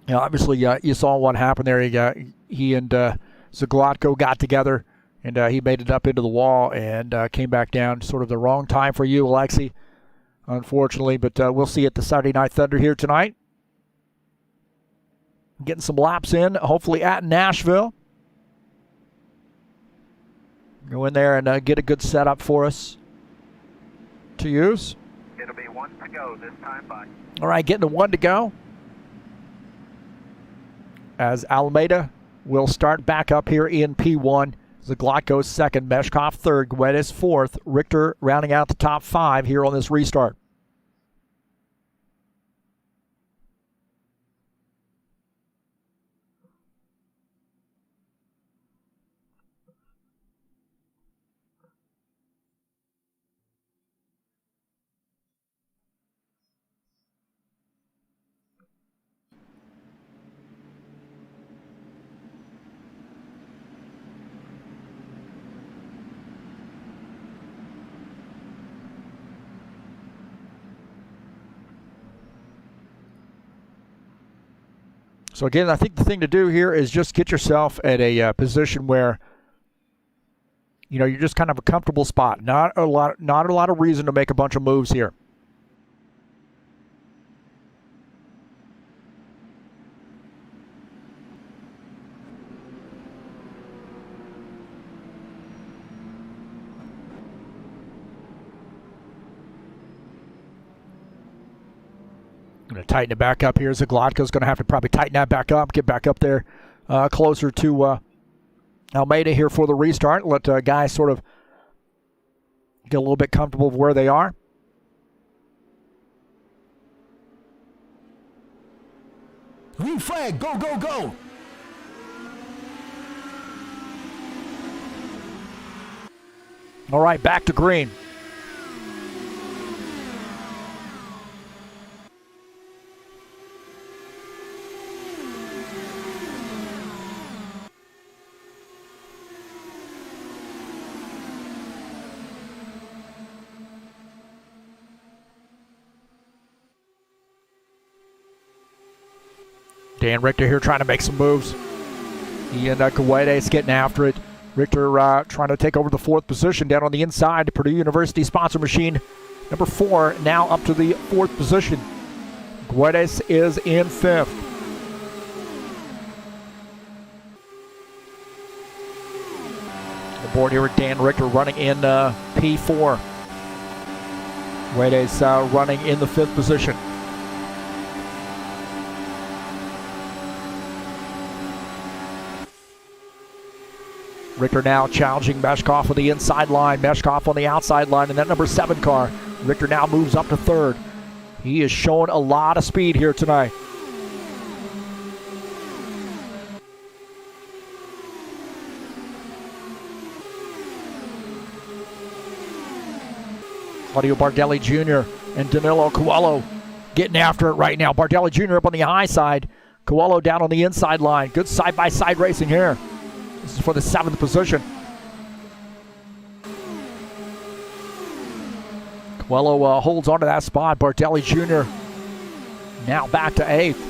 obviously you saw what happened there. He and Zagladko got together, and he made it up into the wall and came back down. Sort of the wrong time for you, Alexi, unfortunately, but we'll see at the Saturday Night Thunder here tonight. Getting some laps in, hopefully at Nashville. Go in there and get a good setup for us to use. It'll be 1 to go this time by. All right, getting to 1 to go. As Almeida will start back up here in P1. Zagladko second, Meshkov third, Guedes fourth, Richter rounding out the top 5 here on this restart. So again, I think the thing to do here is just get yourself at a position where, you're just kind of a comfortable spot. Not a lot of reason to make a bunch of moves here. Going to tighten it back up here. Zagladko's going to have to probably tighten that back up, get back up there closer to Almeida here for the restart. Let guys sort of get a little bit comfortable with where they are. Green flag, go, go, go. All right, back to green. Dan Richter here trying to make some moves. He and Guedes getting after it. Richter trying to take over the 4th position down on the inside. Purdue University sponsor machine number 4 now up to the 4th position. Guedes is in 5th. The board here with Dan Richter running in P4. Guedes running in the 5th position. Richter now challenging Meshkoff on the inside line. Meshkoff on the outside line in that number 7 car. Richter now moves up to 3rd. He is showing a lot of speed here tonight. Claudio Bardelli Jr. and Danilo Coelho getting after it right now. Bardelli Jr. up on the high side. Coelho down on the inside line. Good side-by-side racing here. This is for the 7th position. Coelho holds onto that spot. Bardelli Jr. now back to 8th.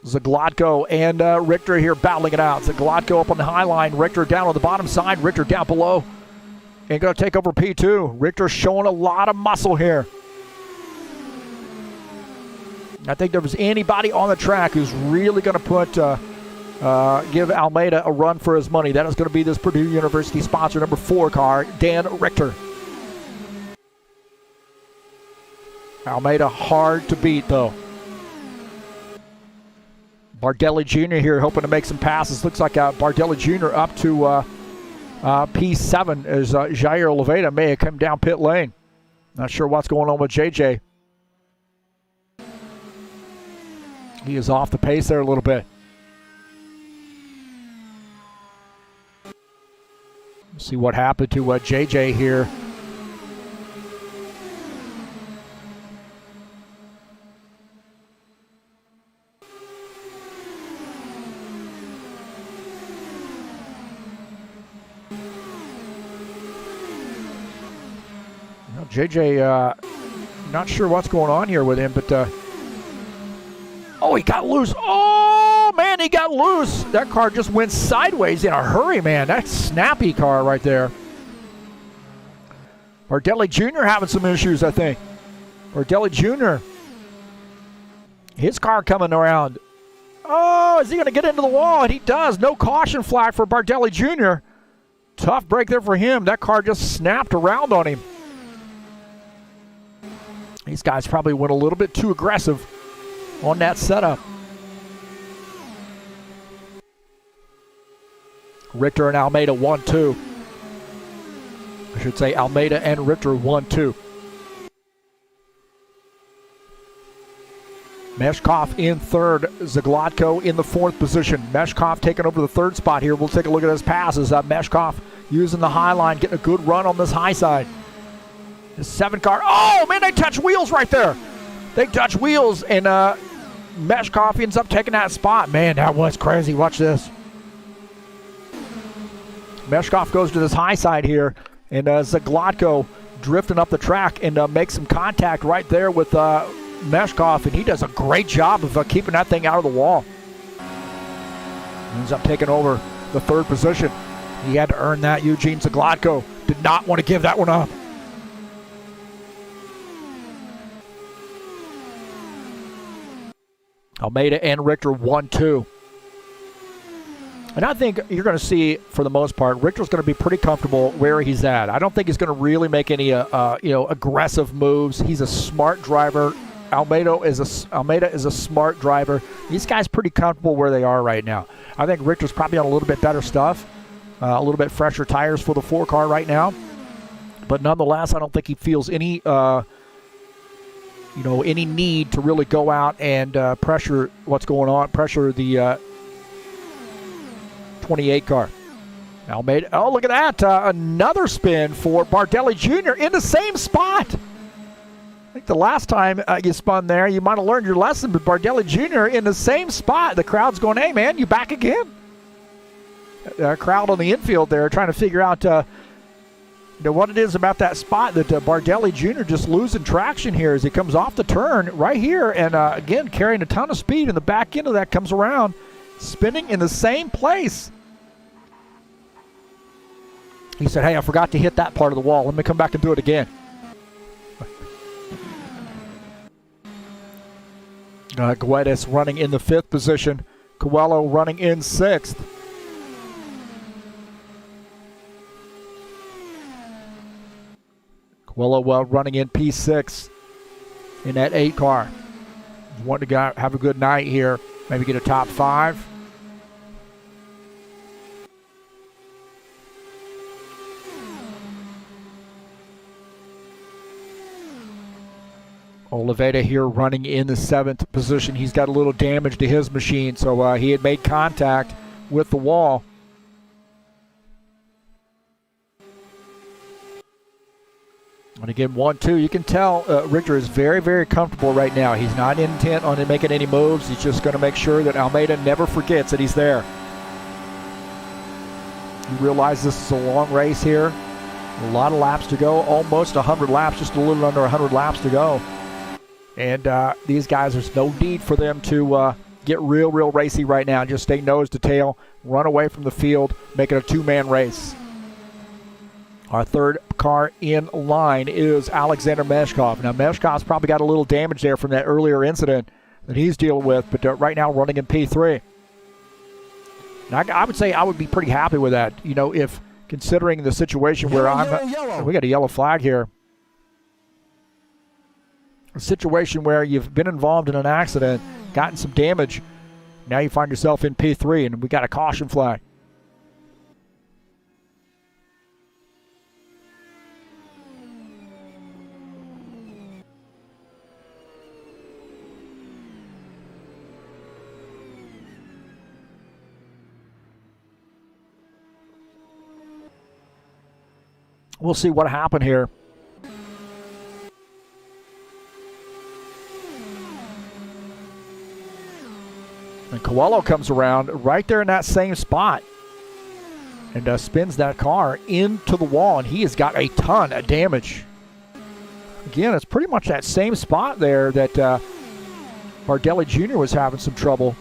Zaglatko and Richter here battling it out. Zaglatko up on the high line. Richter down on the bottom side. Richter down below. And going to take over P2. Richter showing a lot of muscle here. I think if there's anybody on the track who's really going to give Almeida a run for his money, that is going to be this Purdue University sponsor number 4 car, Dan Richter. Almeida hard to beat though. Bardelli Jr. here hoping to make some passes. Looks like Bardelli Jr. up to P7 as Jair Oliveira may have come down pit lane. Not sure what's going on with JJ. He is off the pace there a little bit. Let's see what happened to JJ here. JJ, not sure what's going on here with him, but oh, he got loose. Oh, man, he got loose. That car just went sideways in a hurry, man. That's a snappy car right there. Bardelli Jr. having some issues, I think. Bardelli Jr. His car coming around. Oh, is he going to get into the wall? And he does. No caution flag for Bardelli Jr. Tough break there for him. That car just snapped around on him. These guys probably went a little bit too aggressive on that setup. Richter and Almeida 1-2. I should say Almeida and Richter 1-2. Meshkoff in 3rd. Zaglatko in the 4th position. Meshkoff taking over the 3rd spot here. We'll take a look at his passes. Meshkoff using the high line, getting a good run on this high side. The 7 car. Oh, man, they touch wheels right there. They touch wheels, and Meshkoff ends up taking that spot. Man, that was crazy. Watch this. Meshkoff goes to this high side here, and Zaglatko drifting up the track and makes some contact right there with Meshkoff, and he does a great job of keeping that thing out of the wall. Ends up taking over the 3rd position. He had to earn that. Eugene Zaglatko did not want to give that one up. Almeida and Richter 1-2. And I think you're going to see, for the most part, Richter's going to be pretty comfortable where he's at. I don't think he's going to really make any aggressive moves. He's a smart driver. Almeida is a smart driver. These guys pretty comfortable where they are right now. I think Richter's probably on a little bit better stuff, a little bit fresher tires for the 4 car right now. But nonetheless, I don't think he feels any any need to really go out and pressure what's going on, pressure the 28 car. Almeida, oh, look at that. Another spin for Bardelli Jr. in the same spot. I think the last time you spun there, you might have learned your lesson, but Bardelli Jr. in the same spot. The crowd's going, hey, man, you back again? Crowd on the infield there trying to figure out what it is about that spot that Bardelli Jr. just losing traction here as he comes off the turn right here, and again carrying a ton of speed, and the back end of that comes around spinning in the same place. He said, hey, I forgot to hit that part of the wall. Let me come back and do it again. Guedes running in the 5th position. Coelho running in 6th. Coelho running in P6 in that 8 car. Wanting to have a good night here. Maybe get a top 5. Oliveira here running in the 7th position. He's got a little damage to his machine, so he had made contact with the wall. And again, 1-2. You can tell Richter is very, very comfortable right now. He's not intent on making any moves. He's just going to make sure that Almeida never forgets that he's there. You realize this is a long race here. A lot of laps to go. Almost 100 laps, just a little under 100 laps to go. And these guys, there's no need for them to get real racy right now. Just stay nose to tail, run away from the field, make it a two-man race. Our third car in line is Alexander Meshkov. Now, Meshkov's probably got a little damage there from that earlier incident that he's dealing with, but right now running in P3. Now, I would say I would be pretty happy with that, you know, if considering the situation where we got a yellow flag here. A situation where you've been involved in an accident, gotten some damage, now you find yourself in P3, and we got a caution flag. We'll see what happened here. And Coelho comes around right there in that same spot and spins that car into the wall, and he has got a ton of damage. Again, it's pretty much that same spot there that Bardelli Jr. was having some trouble.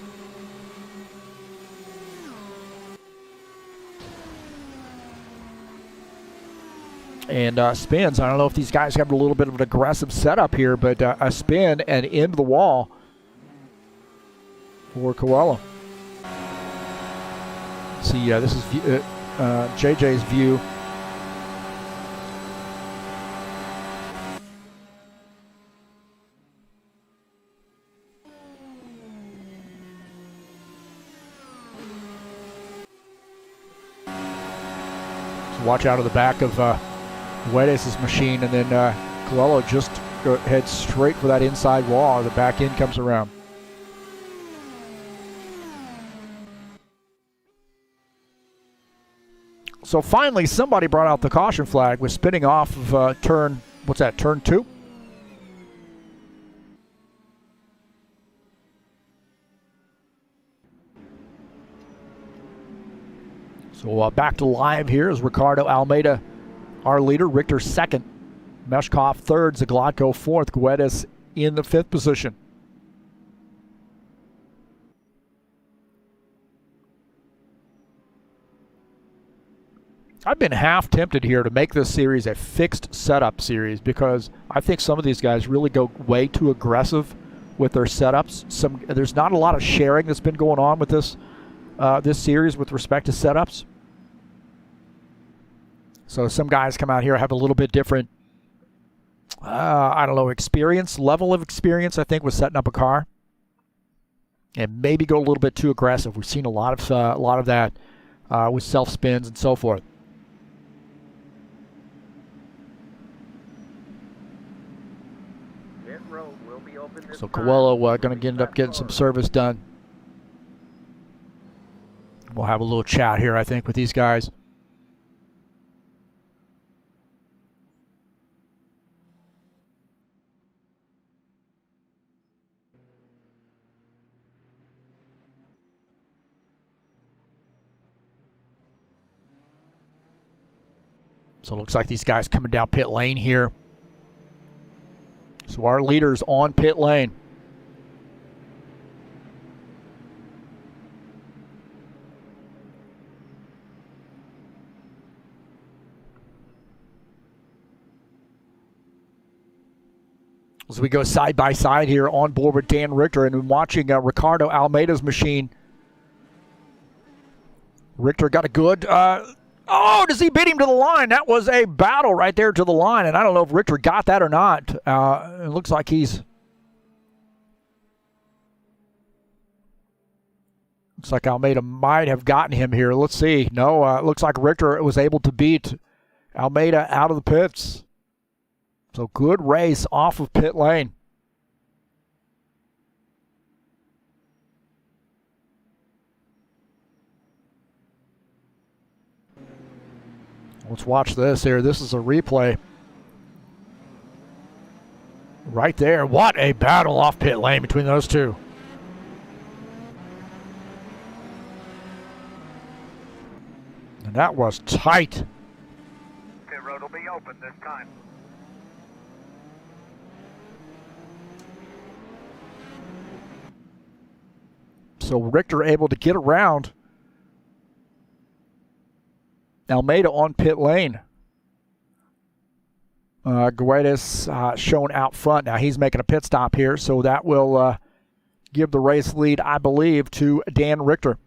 And spins. I don't know if these guys have a little bit of an aggressive setup here, but a spin and into the wall for Coelho. See, this is JJ's view. So watch out of the back of Guedes' machine, and then Coelho just heads straight for that inside wall. The back end comes around. So finally, somebody brought out the caution flag with spinning off of turn 2? So back to live here is Ricardo, Almeida, our leader, Richter second, Meshkoff third, Zaglatko fourth, Guedes in the 5th position. I've been half tempted here to make this series a fixed setup series because I think some of these guys really go way too aggressive with their setups. There's not a lot of sharing that's been going on with this series with respect to setups. So some guys come out here have a little bit different, I don't know, level of experience, I think, with setting up a car, and maybe go a little bit too aggressive. We've seen a lot of that with self spins and so forth. So Coelho going to end up getting some service done. We'll have a little chat here, I think, with these guys. So it looks like these guys coming down pit lane here. So our leader's on pit lane. As we go side by side here on board with Dan Richter and watching Ricardo Almeida's machine. Richter got a good... oh, does he beat him to the line? That was a battle right there to the line, and I don't know if Richter got that or not. It looks like Looks like Almeida might have gotten him here. Let's see. No, it looks like Richter was able to beat Almeida out of the pits. So good race off of pit lane. Let's watch this here. This is a replay. Right there. What a battle off pit lane between those two. And that was tight. Pit road will be open this time. So Richter able to get around Almeida on pit lane. Guedes shown out front. Now he's making a pit stop here, so that will give the race lead, I believe, to Dan Richter.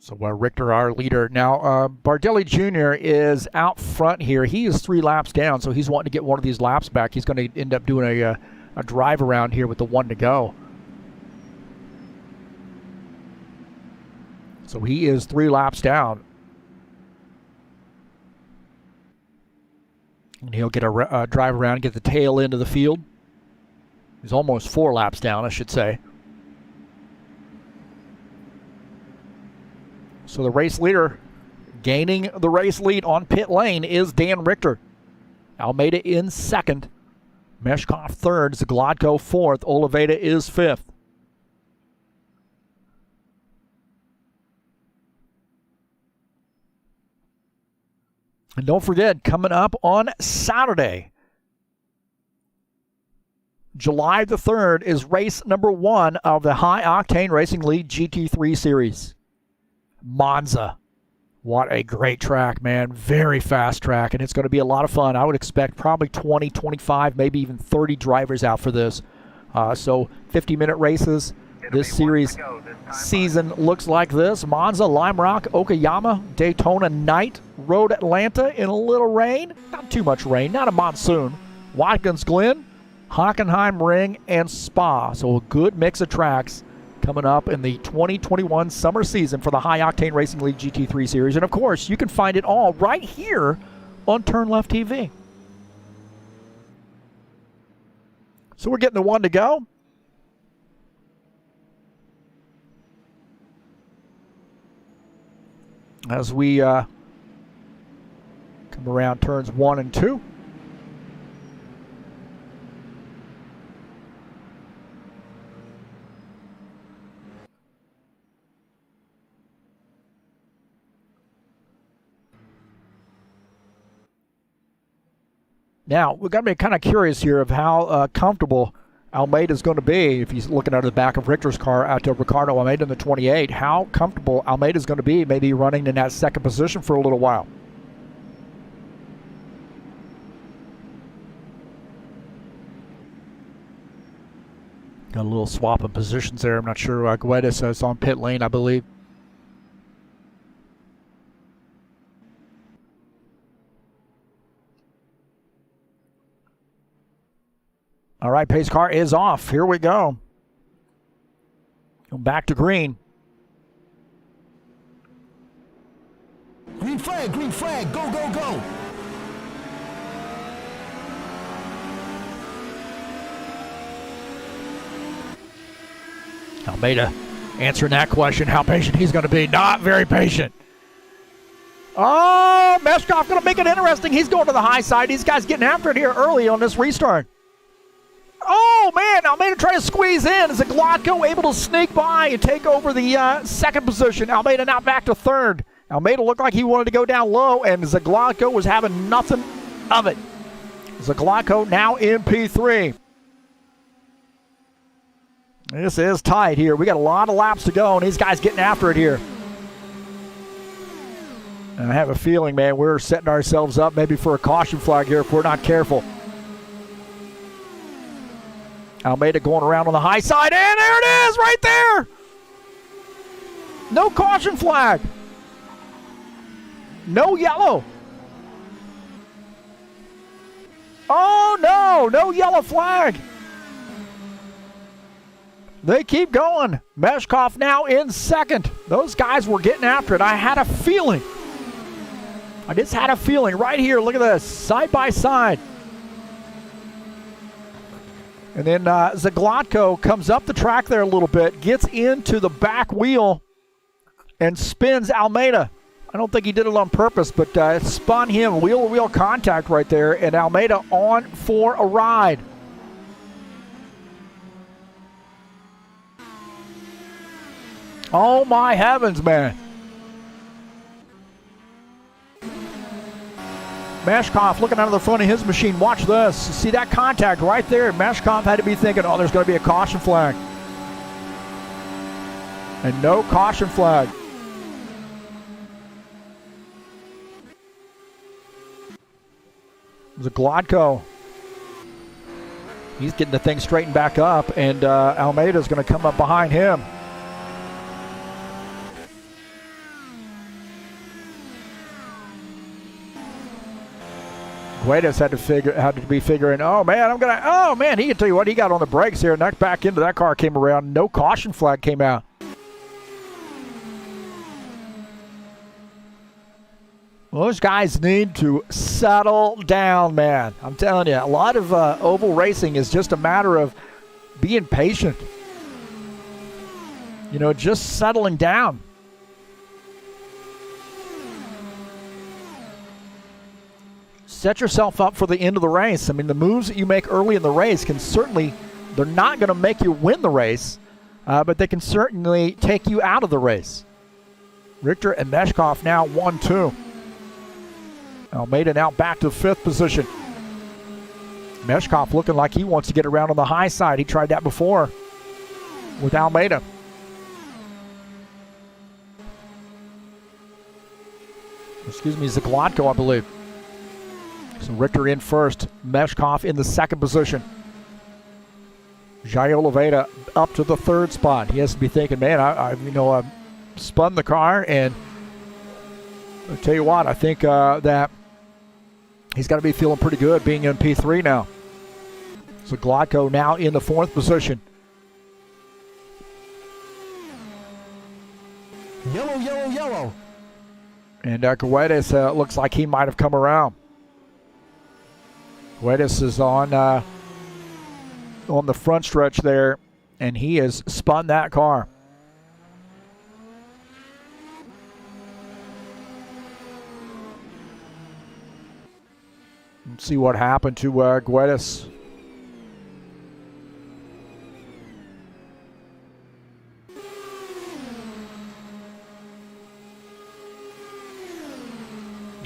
So Richter, our leader. Now, Bardelli Jr. is out front here. He is 3 laps down, so he's wanting to get one of these laps back. He's going to end up doing a drive around here with the 1 to go. So he is 3 laps down. And he'll get a drive around and get the tail end of the field. He's almost 4 laps down, I should say. So the race leader gaining the race lead on pit lane is Dan Richter. Almeida in 2nd. Meshkov 3rd. Zagladko 4th. Oliveira is 5th. And don't forget, coming up on Saturday, July the 3rd, is race number 1 of the High Octane Racing League GT3 Series. Monza. What a great track, man. Very fast track, and it's going to be a lot of fun. I would expect probably 20, 25, maybe even 30 drivers out for this. So 50-minute races. This series season looks like this. Monza, Lime Rock, Okayama, Daytona Night, Road Atlanta in a little rain. Not too much rain, not a monsoon. Watkins Glen, Hockenheim Ring, and Spa. So a good mix of tracks coming up in the 2021 summer season for the High Octane Racing League GT3 Series. And of course, you can find it all right here on TurnLeftTV. So we're getting the 1 to go. As we come around turns 1 and 2. Now, we've got to be kind of curious here of how comfortable Almeida is going to be if he's looking out of the back of Richter's car out to Ricardo Almeida in the 28. How comfortable Almeida is going to be maybe running in that 2nd position for a little while. Got a little swap of positions there. I'm not sure. Guedes is on pit lane, I believe. All right, pace car is off. Here we go. Back to green. Green flag, go, go, go. Almeida answering that question, how patient he's going to be. Not very patient. Oh, Meshkoff going to make it interesting. He's going to the high side. These guys getting after it here early on this restart. Oh, man, Almeida trying to squeeze in. Zagladko able to sneak by and take over the 2nd position. Almeida now back to 3rd. Almeida looked like he wanted to go down low, and Zagladko was having nothing of it. Zagladko now in P3. This is tight here. We got a lot of laps to go, and these guys getting after it here. And I have a feeling, man, we're setting ourselves up maybe for a caution flag here if we're not careful. Almeida going around on the high side, and there it is right there. No caution flag. No yellow. Oh, no. No yellow flag. They keep going. Meshkoff now in second. Those guys were getting after it. I had a feeling. I just had a feeling right here. Look at this. Side by side. And then Zaglotko comes up the track there a little bit, gets into the back wheel, and spins Almeida. I don't think he did it on purpose, but it spun him. Wheel-to-wheel contact right there, and Almeida on for a ride. Oh, my heavens, man. Mashkoff looking out of the front of his machine. Watch this. See that contact right there? Mashkoff had to be thinking, oh, there's going to be a caution flag. And no caution flag. Zaglotko. He's getting the thing straightened back up, and Almeida's going to come up behind him. Guedes had to be figuring, oh man, he can tell you what, he got on the brakes here, and that back into that car came around. No caution flag came out. Well, those guys need to settle down, man. I'm telling you, a lot of oval racing is just a matter of being patient. You know, just settling down. Set yourself up for the end of the race. I mean, the moves that you make early in the race can certainly, they're not going to make you win the race, but they can certainly take you out of the race. Richter and Meshkoff now 1-2. Almeida now back to fifth position. Meshkoff looking like he wants to get around on the high side. He tried that before with Almeida. Excuse me, Zaglotko, I believe. So Richter in first, Meshkoff in the second position. Jair Oliveira up to the third spot. He has to be thinking, man, I spun the car, and I'll tell you what, I think that he's got to be feeling pretty good being in P3 now. So Zaglotko now in the fourth position. Yellow, yellow, yellow. And Guedes looks like he might have come around. Guedes is on the front stretch there, and he has spun that car. Let's see what happened to Guedes.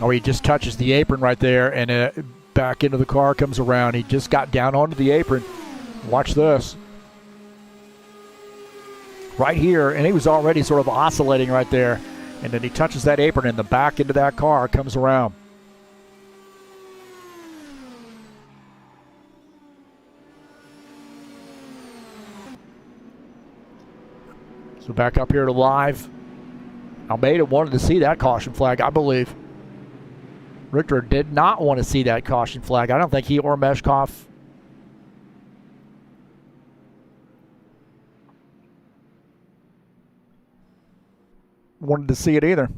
Oh, he just touches the apron right there, and back into the car comes around. He just got down onto the apron. Watch this. Right here, and he was already sort of oscillating right there. And then he touches that apron, and the back into that car comes around. So back up here to live. Almeida wanted to see that caution flag, I believe. Richter did not want to see that caution flag. I don't think he or Meshkoff wanted to see it either.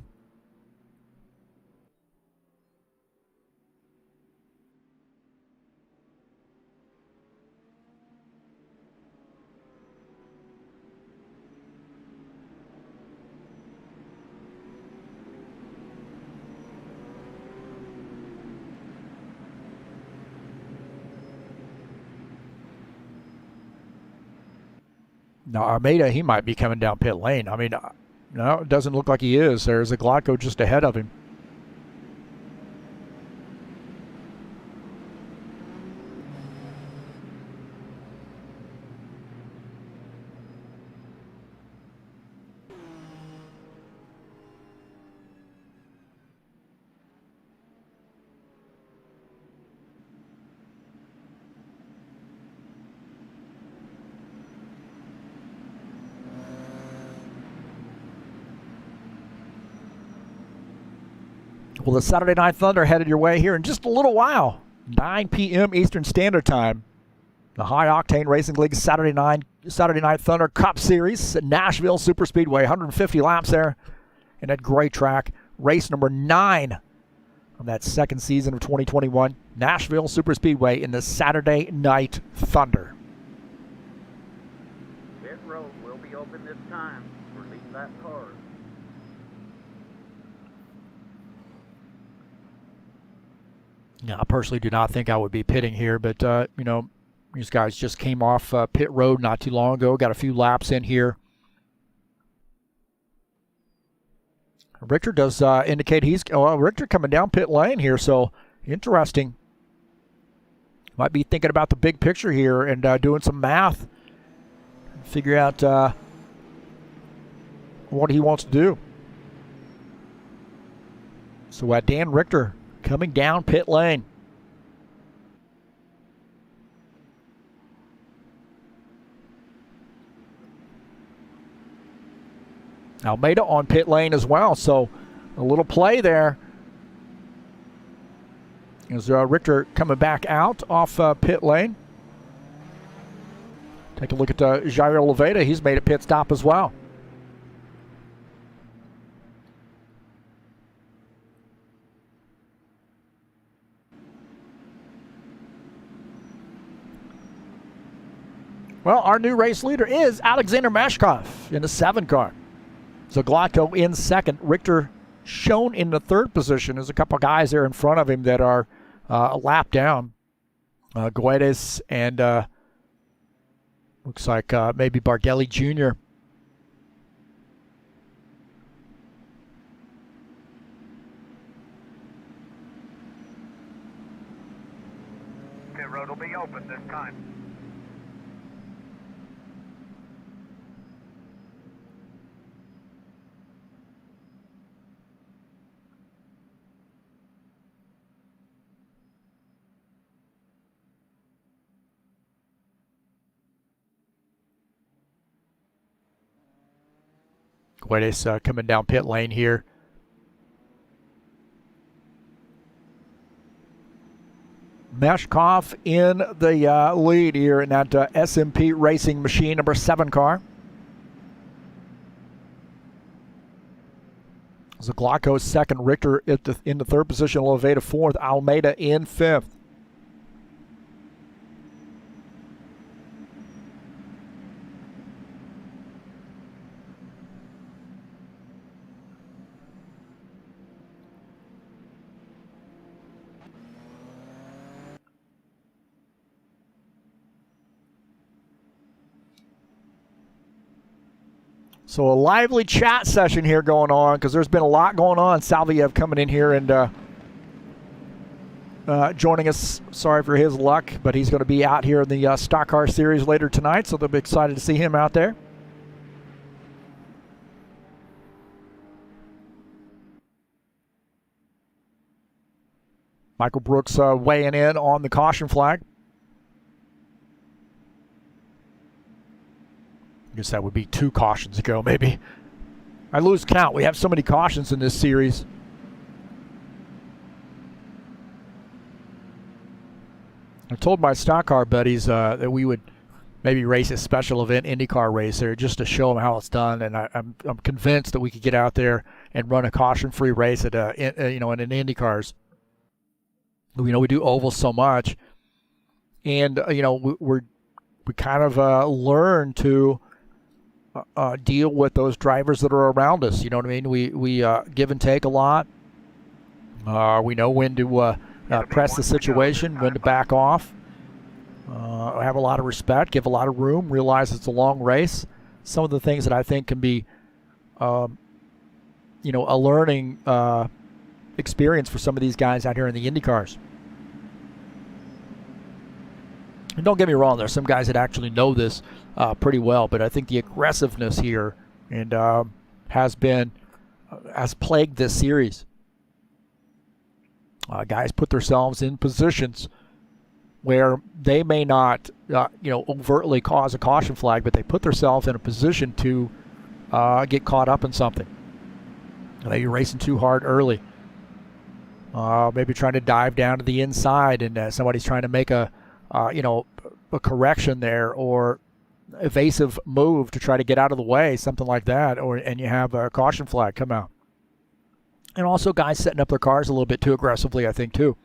Now, Almeida, he might be coming down pit lane. I mean, no, it doesn't look like he is. There's a Zaglotko just ahead of him. Well, the Saturday Night Thunder headed your way here in just a little while. 9 p.m. Eastern Standard Time. The High Octane Racing League Saturday Night Thunder Cup Series at Nashville Superspeedway. 150 laps there in that great track. Race number 9 of that second season of 2021. Nashville Superspeedway in the Saturday Night Thunder. Pit road will be open this time for lead lap cars. Yeah, I personally do not think I would be pitting here, but, you know, these guys just came off pit road not too long ago. Got a few laps in here. Richter does indicate Richter coming down pit lane here, so interesting. Might be thinking about the big picture here and doing some math. Figure out what he wants to do. So Dan Richter coming down pit lane. Almeida on pit lane as well, so a little play there. As Richter coming back out off pit lane. Take a look at Jair Oliveira. He's made a pit stop as well. Well, our new race leader is Alexander Meshkov in the 7 car. Zaglato in second. Richter shown in the 3rd position. There's a couple guys there in front of him that are a lap down. Guedes and looks like maybe Bardelli Jr. Pit road will be open this time. Guedes coming down pit lane here. Meshkov in the lead here in that SMP Racing Machine number 7 car. Zaglaco second, Richter in the 3rd position, Oliveira 4th, Almeida in 5th. So a lively chat session here going on because there's been a lot going on. Salviev coming in here and joining us. Sorry for his luck, but he's going to be out here in the Stock Car Series later tonight, so they'll be excited to see him out there. Michael Brooks weighing in on the caution flag. I guess that would be 2 cautions ago, maybe. I lose count. We have so many cautions in this series. I told my stock car buddies that we would maybe race a special event IndyCar race there just to show them how it's done, and I'm convinced that we could get out there and run a caution-free race at in an IndyCars. We do ovals so much, and we kind of learn to deal with those drivers that are around us. You know what I mean? We give and take a lot. We know when to press the situation, when to back off. Have a lot of respect, give a lot of room, realize it's a long race. Some of the things that I think can be, a learning experience for some of these guys out here in the Indy cars. And don't get me wrong, there's some guys that actually know this pretty well, but I think the aggressiveness here and has plagued this series. Guys put themselves in positions where they may not, overtly cause a caution flag, but they put themselves in a position to get caught up in something. Maybe racing too hard early. maybe trying to dive down to the inside, and somebody's trying to make a correction there, or evasive move to try to get out of the way, something like that, and you have a caution flag come out. And also guys setting up their cars a little bit too aggressively, I think, too.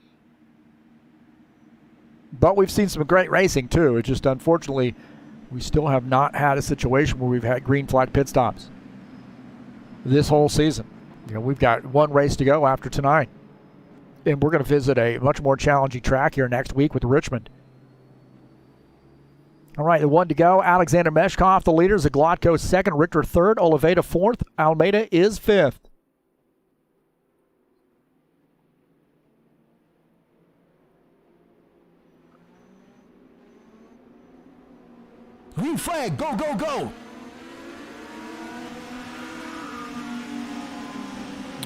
But we've seen some great racing, too. It's just, unfortunately, we still have not had a situation where we've had green flag pit stops this whole season. We've got one race to go after tonight. And we're going to visit a much more challenging track here next week with Richmond. All right, the one to go. Alexander Meshkov, the leader. Zaglotko second. Richter third. Oliveira fourth. Almeida is fifth. Green flag, go, go, go.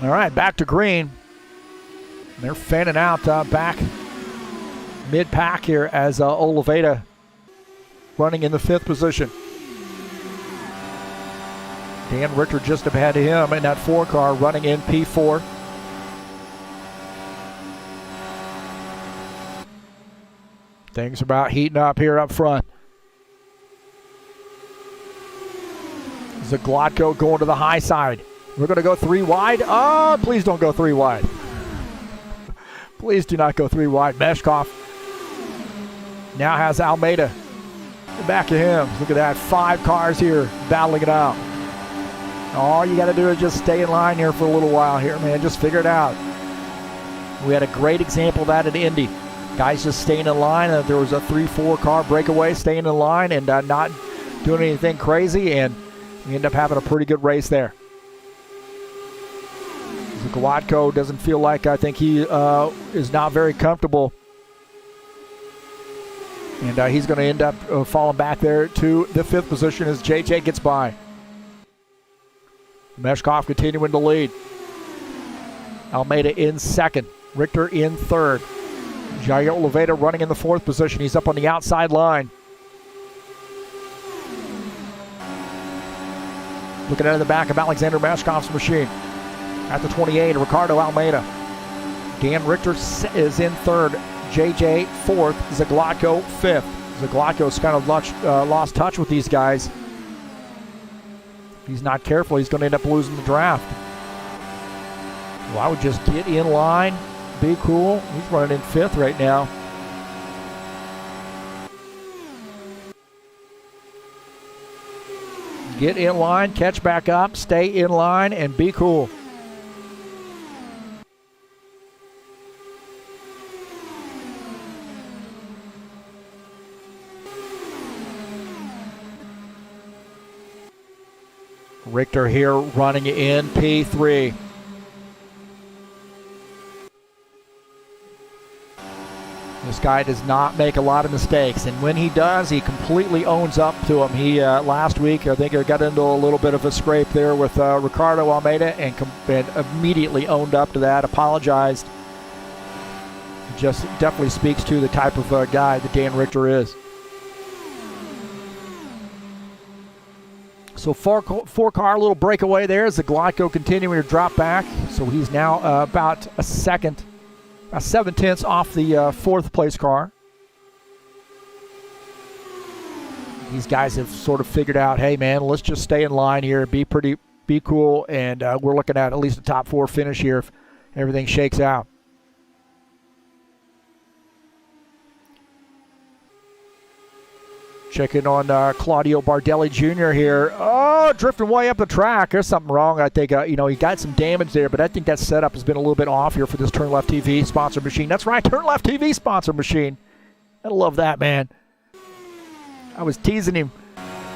All right, back to green. They're fanning out back mid-pack here as Oliveira running in the fifth position. Dan Richter just ahead of him in that 4 car running in P4. Things about heating up here up front. Zaglotko going to the high side. We're going to go 3 wide. Oh, please don't go 3 wide. Please do not go 3 wide. Meshkoff now has Almeida back of him. Look at that. 5 cars here battling it out. All you got to do is just stay in line here for a little while here, man. Just figure it out. We had a great example of that at Indy. Guys just staying in line. There was a 3-4 car breakaway, staying in line and not doing anything crazy, and we end up having a pretty good race there. Zaglotko doesn't feel like, I think he is not very comfortable. And he's going to end up falling back there to the 5th position as JJ gets by. Meshkov continuing to lead. Almeida in 2nd. Richter in 3rd. Jair Oliveira running in the 4th position. He's up on the outside line. Looking out of the back of Alexander Mashkoff's machine. At the 28, Ricardo Almeida. Dan Richter is in 3rd. JJ 4th. Zaglotko 5th. Zaglotko's kind of lost touch with these guys. If he's not careful, he's going to end up losing the draft. Well, I would just get in line. Be cool. He's running in 5th right now. Get in line, catch back up, stay in line, and be cool. Richter here running in P3. This guy does not make a lot of mistakes, and when he does, he completely owns up to him. He last week, I think, got into a little bit of a scrape there with Ricardo Almeida, and immediately owned up to that, apologized. Just definitely speaks to the type of guy that Dan Richter is. So 4-car little breakaway there. Zaglotko continuing to drop back, so he's now about a 7/10 off the 4th place car. These guys have sort of figured out, hey man, let's just stay in line here, be cool, and we're looking at least a top 4 finish here if everything shakes out. Checking on Claudio Bardelli Jr. here. Oh, drifting way up the track. There's something wrong. I think, he got some damage there, but I think that setup has been a little bit off here for this TurnLeftTV sponsor machine. That's right, TurnLeftTV sponsor machine. I love that, man. I was teasing him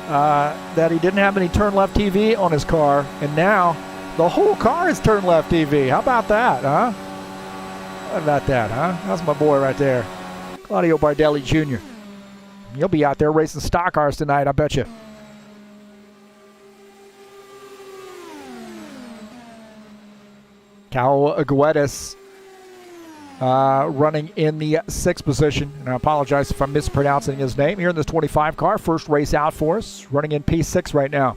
that he didn't have any TurnLeftTV on his car, and now the whole car is TurnLeftTV. How about that, huh? How about that, huh? That's my boy right there, Claudio Bardelli Jr. You'll be out there racing stock cars tonight, I bet you. Cal Aguedes running in the 6th position. And I apologize if I'm mispronouncing his name. Here in this 25 car, first race out for us. Running in P6 right now.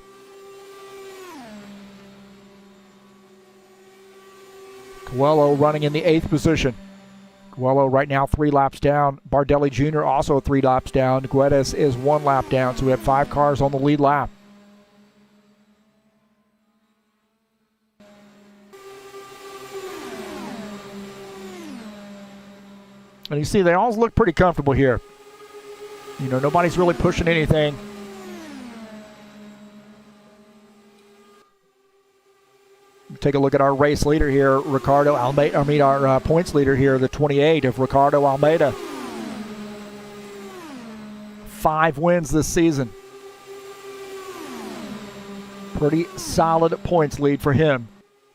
Coelho running in the 8th position. Coelho right now 3 laps down. Bardelli Jr. also 3 laps down. Guedes is 1 lap down, so we have 5 cars on the lead lap. And you see they all look pretty comfortable here. You know, nobody's really pushing anything. Take a look at our race leader here, Ricardo Almeida. I mean, our points leader here, the 28 of Ricardo Almeida. 5 wins this season. Pretty solid points lead for him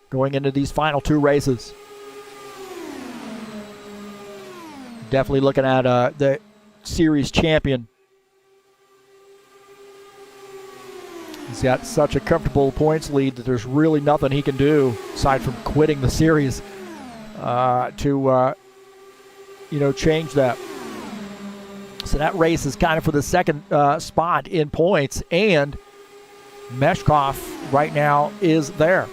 going into these final 2 races. Definitely looking at the series champion. He's got such a comfortable points lead that there's really nothing he can do aside from quitting the series to change that. So that race is kind of for the second spot in points, and Meshkoff right now is there.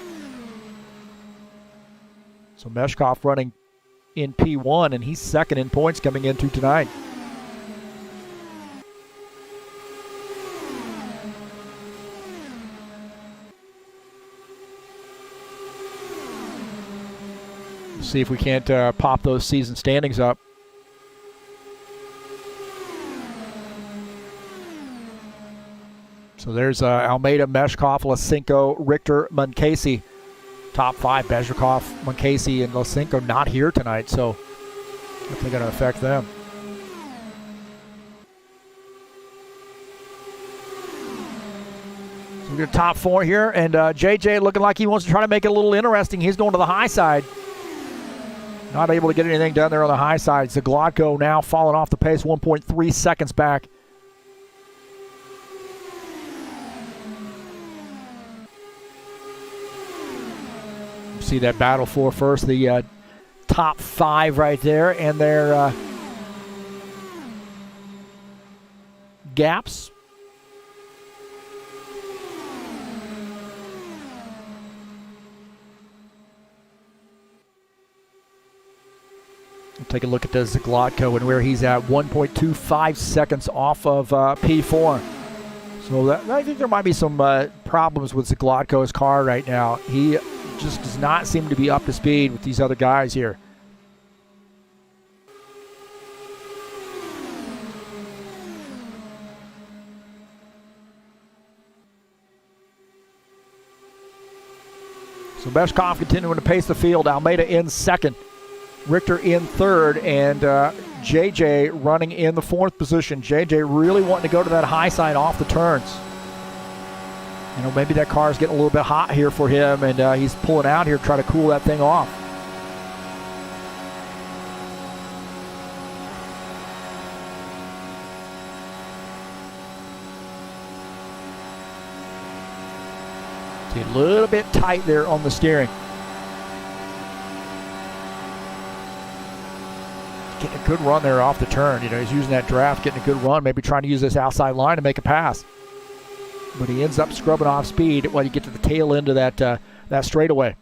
So Meshkoff running in P1, and he's second in points coming into tonight. See if we can't pop those season standings up. So there's Almeida, Meshkoff, Lesinko, Richter, Munkasi. Top 5, Meshkov, Munkasi, and Lesinko not here tonight, so definitely going to affect them. So we got top 4 here, and JJ looking like he wants to try to make it a little interesting. He's going to the high side. Not able to get anything done there on the high side. Zagladko now falling off the pace, 1.3 seconds back. See that battle for first, the top 5 right there, and their gaps. We'll take a look at the Zagladko and where he's at, 1.25 seconds off of P4. So I think there might be some problems with Zagladko's car right now. He just does not seem to be up to speed with these other guys here. So Meshkov continuing to pace the field. Almeida in second. Richter in third, and JJ running in the 4th position. JJ really wanting to go to that high side off the turns. You know, maybe that car is getting a little bit hot here for him, and he's pulling out here to try to cool that thing off. See, a little bit tight there on the steering. Getting a good run there off the turn. You know, he's using that draft, getting a good run, maybe trying to use this outside line to make a pass. But he ends up scrubbing off speed while you get to the tail end of that straightaway.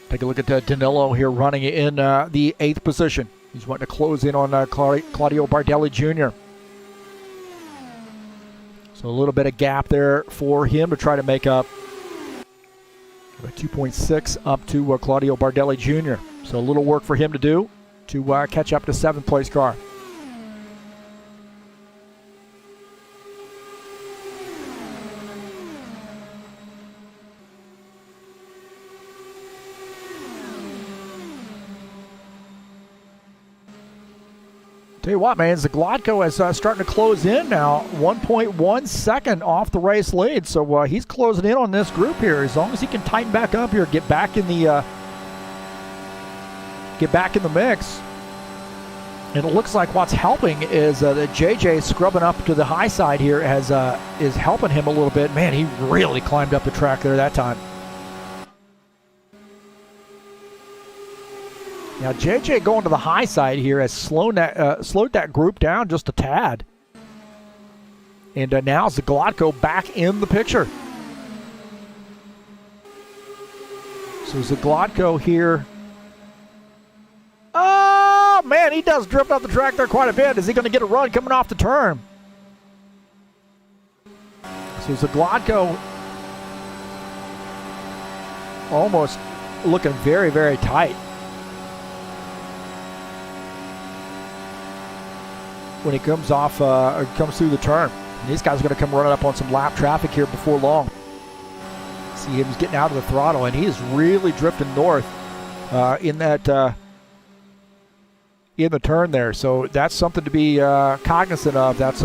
Take a look at Danilo here running in the 8th position. He's wanting to close in on Claudio Bardelli Jr. So a little bit of gap there for him to try to make up. 2.6 up to Claudio Bardelli Jr. So a little work for him to do to catch up to 7th place car. Tell you what, man, Zagladko is starting to close in now, 1.1 second off the race lead. So he's closing in on this group here. As long as he can tighten back up here, get back in the mix. And it looks like what's helping is that JJ scrubbing up to the high side here is helping him a little bit. Man, he really climbed up the track there that time. Now, JJ going to the high side here has slowed that group down just a tad. And now Zaglatko back in the picture. So Zaglatko here. Oh, man, he does drift off the track there quite a bit. Is he going to get a run coming off the turn? So Zaglatko almost looking very, very tight when he comes off or comes through the turn. And these guys are going to come running up on some lap traffic here before long. See him getting out of the throttle, and he is really drifting north in that in the turn there. So that's something to be cognizant of. That's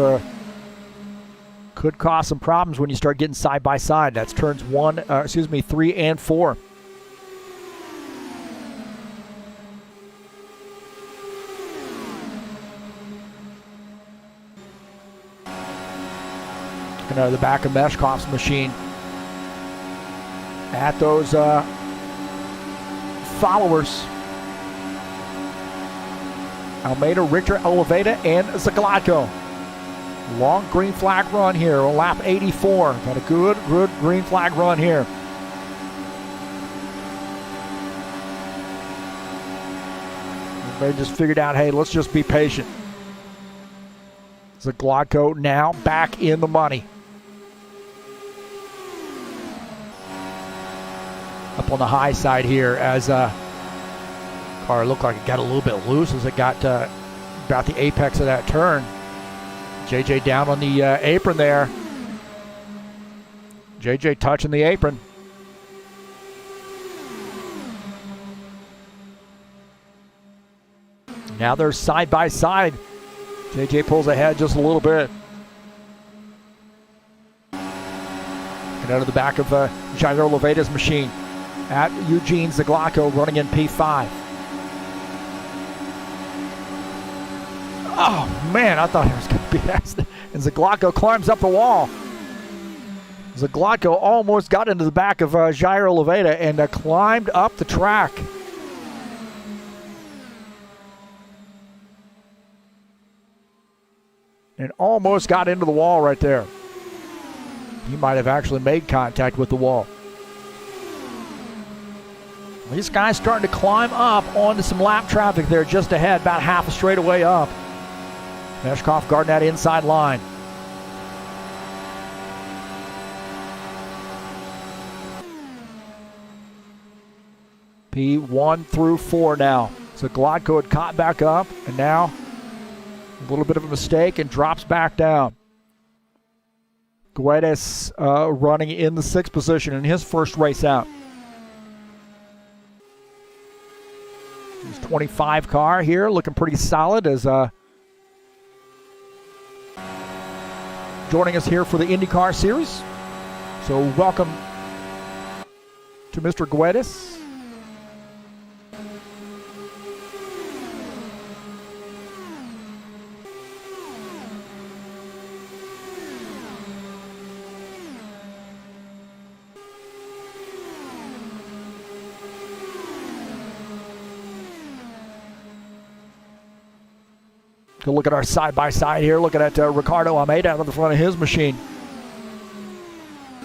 could cause some problems when you start getting side by side. That's turns 3 and 4. Looking out of the back of Meshkoff's machine at those followers. Almeida, Richter, Almeida, and Zaglatko. Long green flag run here on lap 84. Got a good green flag run here. They just figured out, hey, let's just be patient. Zaglatko now back in the money. Up on the high side here as car looked like it got a little bit loose as it got about the apex of that turn. JJ down on the apron there. JJ touching the apron. Now they're side by side. JJ pulls ahead just a little bit. And out of the back of Jairo Loveda's machine at Eugene Zaglatko running in P5. Oh, man, I thought it was going to be an accident. And Zaglatko climbs up the wall. Zaglatko almost got into the back of Jairo Loveda and climbed up the track. And almost got into the wall right there. He might have actually made contact with the wall. These guys starting to climb up onto some lap traffic there just ahead, about half a straightaway up. Meshkoff guarding that inside line. P1 through 4 now. So Zaglatko had caught back up, and now a little bit of a mistake and drops back down. Guedes running in the 6th position in his first race out. His 25 car here looking pretty solid as joining us here for the IndyCar series. So welcome to Mr. Guedes. Go look at our side-by-side here. Looking at Ricardo Almeida out of the front of his machine.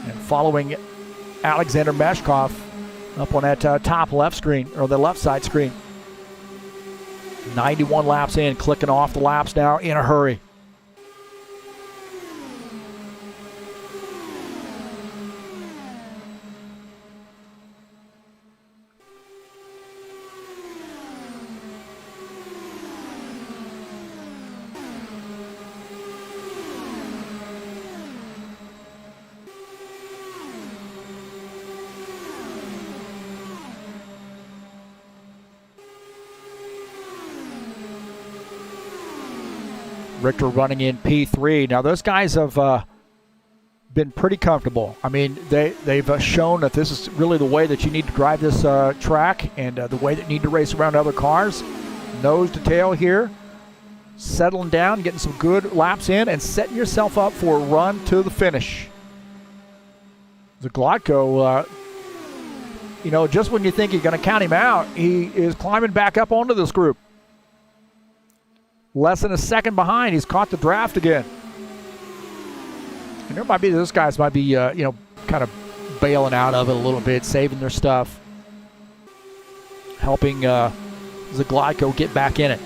And following Alexander Meshkov up on that top left screen, or the left side screen. 91 laps in, clicking off the laps now in a hurry. Richter running in P3. Now those guys have been pretty comfortable. I mean, they've shown that this is really the way that you need to drive this track and the way that you need to race around other cars. Nose to tail here. Settling down, getting some good laps in, and setting yourself up for a run to the finish. Zaglatko, just when you think you're going to count him out, he is climbing back up onto this group. Less than a second behind. He's caught the draft again. And there might be, those guys might be, kind of bailing out of it a little bit, saving their stuff, helping Zagladko get back in it.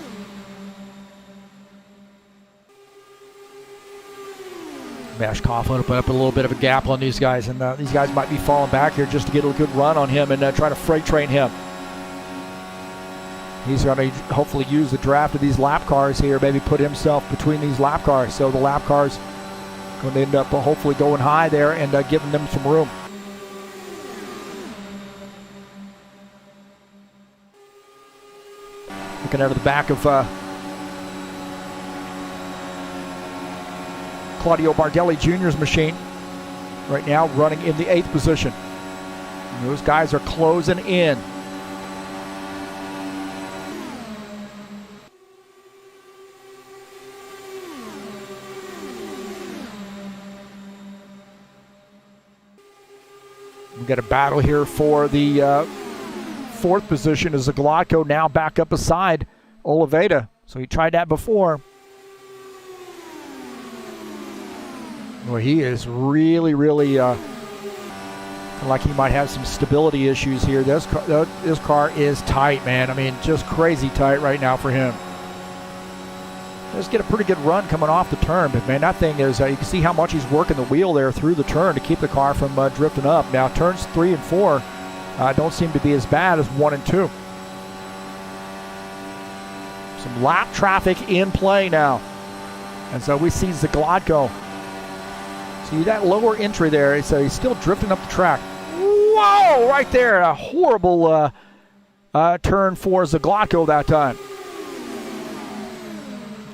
Meshkoff opened up a little bit of a gap on these guys, and these guys might be falling back here just to get a good run on him and try to freight train him. He's going to hopefully use the draft of these lap cars here, maybe put himself between these lap cars. So the lap cars going to end up hopefully going high there and giving them some room. Looking out of the back of Claudio Bardelli Jr.'s machine right now, running in the 8th position. And those guys are closing in. We got a battle here for the 4th position as Zagladko now back up beside Oliveira. So he tried that before. Well, he is really like he might have some stability issues here. This car is tight, man. I mean, just crazy tight right now for him. Let's get a pretty good run coming off the turn, but man, that thing is, you can see how much he's working the wheel there through the turn to keep the car from drifting up. Now, turns 3 and 4 don't seem to be as bad as 1 and 2. Some lap traffic in play now. And so we see Zagladko. See that lower entry there, so he's still drifting up the track. Whoa, right there, a horrible turn for Zagladko that time.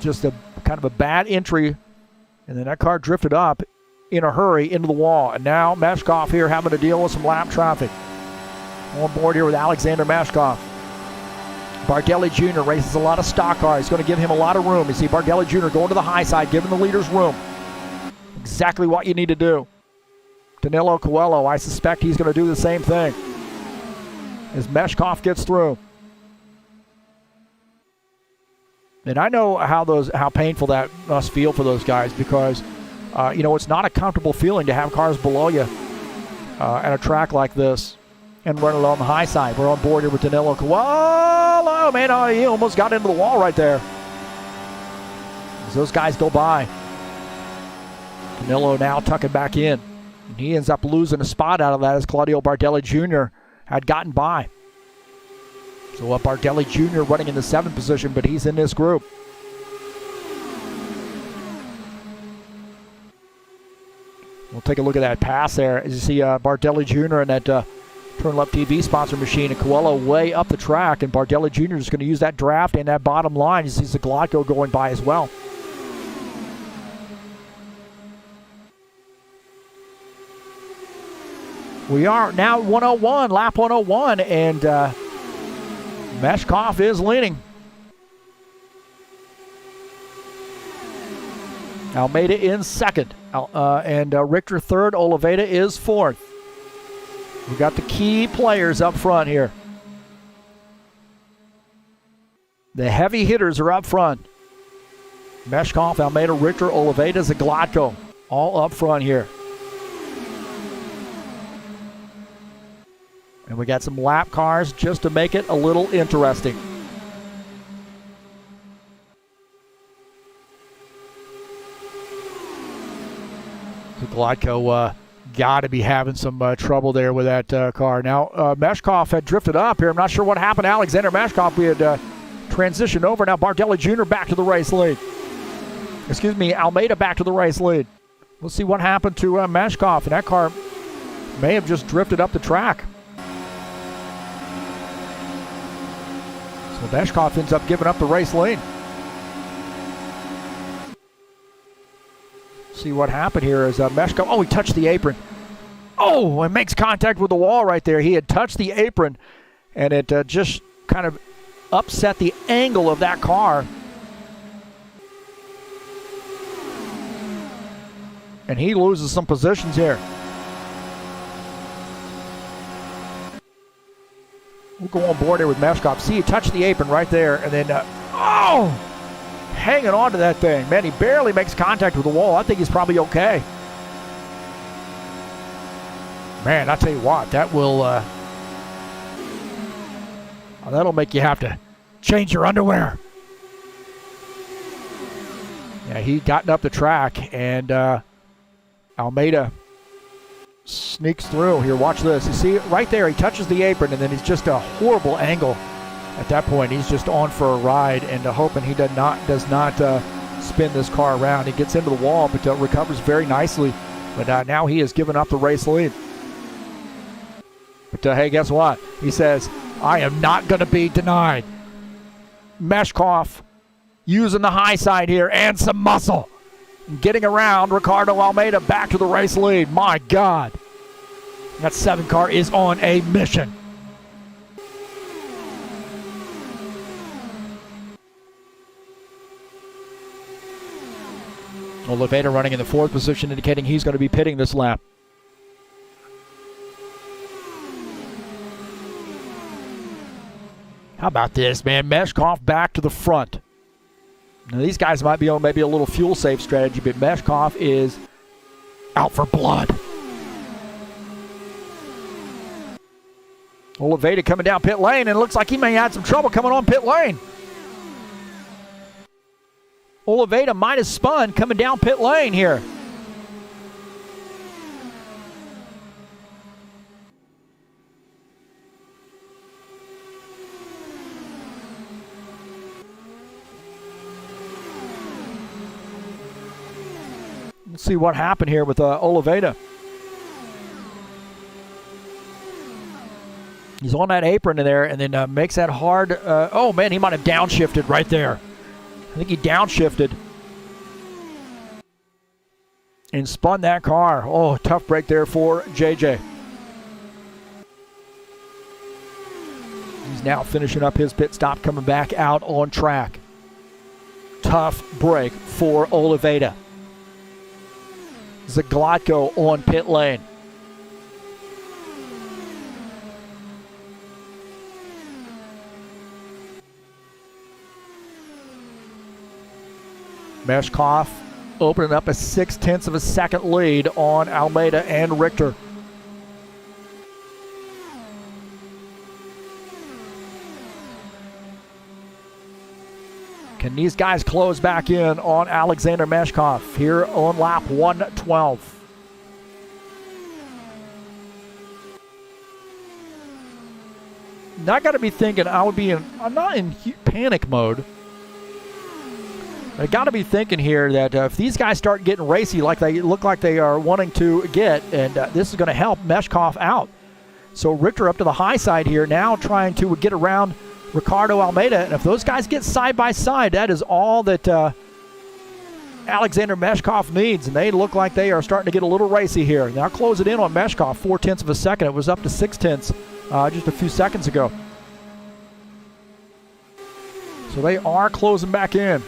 Just a kind of a bad entry, and then that car drifted up in a hurry into the wall. And now Meshkoff here having to deal with some lap traffic. On board here with Alexander Mashkoff. Bardelli Jr. races a lot of stock cars. He's going to give him a lot of room. You see Bardelli Jr. going to the high side, giving the leaders room. Exactly what you need to do. Danilo Coelho, I suspect he's going to do the same thing as Meshkoff gets through. And I know how painful that must feel for those guys, because it's not a comfortable feeling to have cars below you at a track like this and run it on the high side. We're on board here with Danilo Coelho. Man, he almost got into the wall right there as those guys go by. Danilo now tucking back in. And he ends up losing a spot out of that as Claudio Bardelli Jr. had gotten by. So Bardelli Jr. running in the 7th position, but he's in this group. We'll take a look at that pass there. As you see Bardelli Jr. and that TurnLeftTV sponsor machine, and Coelho way up the track, and Bardelli Jr. is going to use that draft and that bottom line. You see Zagladko going by as well. We are now 101, lap 101, and Meshkoff is leading. Almeida in 2nd, and Richter 3rd. Oliveira is 4th. We got the key players up front here. The heavy hitters are up front. Meshkoff, Almeida, Richter, Oliveira, Zagladko, all up front here. And we got some lap cars just to make it a little interesting. Zagladko got to be having some trouble there with that car. Now, Meshkoff had drifted up here. I'm not sure what happened to Alexander Meshkoff. We had transitioned over. Now, Bardelli Jr. back to the race lead. Excuse me, Almeida back to the race lead. We'll see what happened to Meshkoff. And that car may have just drifted up the track. So Meshkoff ends up giving up the race lead. See what happened here is Meshkov. Oh, he touched the apron. Oh, and makes contact with the wall right there. He had touched the apron, and it just kind of upset the angle of that car. And he loses some positions here. We'll go on board here with Meshkov. See, he touched the apron right there, and then, hanging on to that thing. Man, he barely makes contact with the wall. I think he's probably okay. Man, I tell you what, that will that'll make you have to change your underwear. Yeah, he gotten up the track, and Almeida sneaks through. Here, watch this. You see it right there. He touches the apron, and then he's just a horrible angle at that point. He's just on for a ride, and hoping he does not spin this car around. He gets into the wall, but recovers very nicely. But now he has given up the race lead. But hey, guess what? He says, I am not going to be denied. Meshkoff using the high side here and some muscle. Getting around Ricardo Almeida back to the race lead. My God. That 7 car is on a mission. Oliveira running in the 4th position, indicating he's going to be pitting this lap. How about this, man? Meshkoff back to the front. Now, these guys might be on maybe a little fuel-safe strategy, but Meshkov is out for blood. Oliveira coming down pit lane, and it looks like he may have some trouble coming on pit lane. Oliveira might have spun coming down pit lane here. Let's see what happened here with Oliveira. He's on that apron in there and then makes that hard. Oh, man, he might have downshifted right there. I think he downshifted and spun that car. Oh, tough break there for JJ. He's now finishing up his pit stop, coming back out on track. Tough break for Oliveira. Zaglotko on pit lane. Meshkoff opening up a 0.6 of a second lead on Almeida and Richter. Can these guys close back in on Alexander Meshkov here on lap 112? Now I got to be thinking I'm not in panic mode. I got to be thinking here that if these guys start getting racy like they look like they are wanting to get, and this is going to help Meshkov out. So Richter up to the high side here now, trying to get around Ricardo Almeida. And if those guys get side by side, that is all that Alexander Meshkov needs. And they look like they are starting to get a little racy here. Now close it in on Meshkov, 0.4 of a second. It was up to 0.6 just a few seconds ago. So they are closing back in.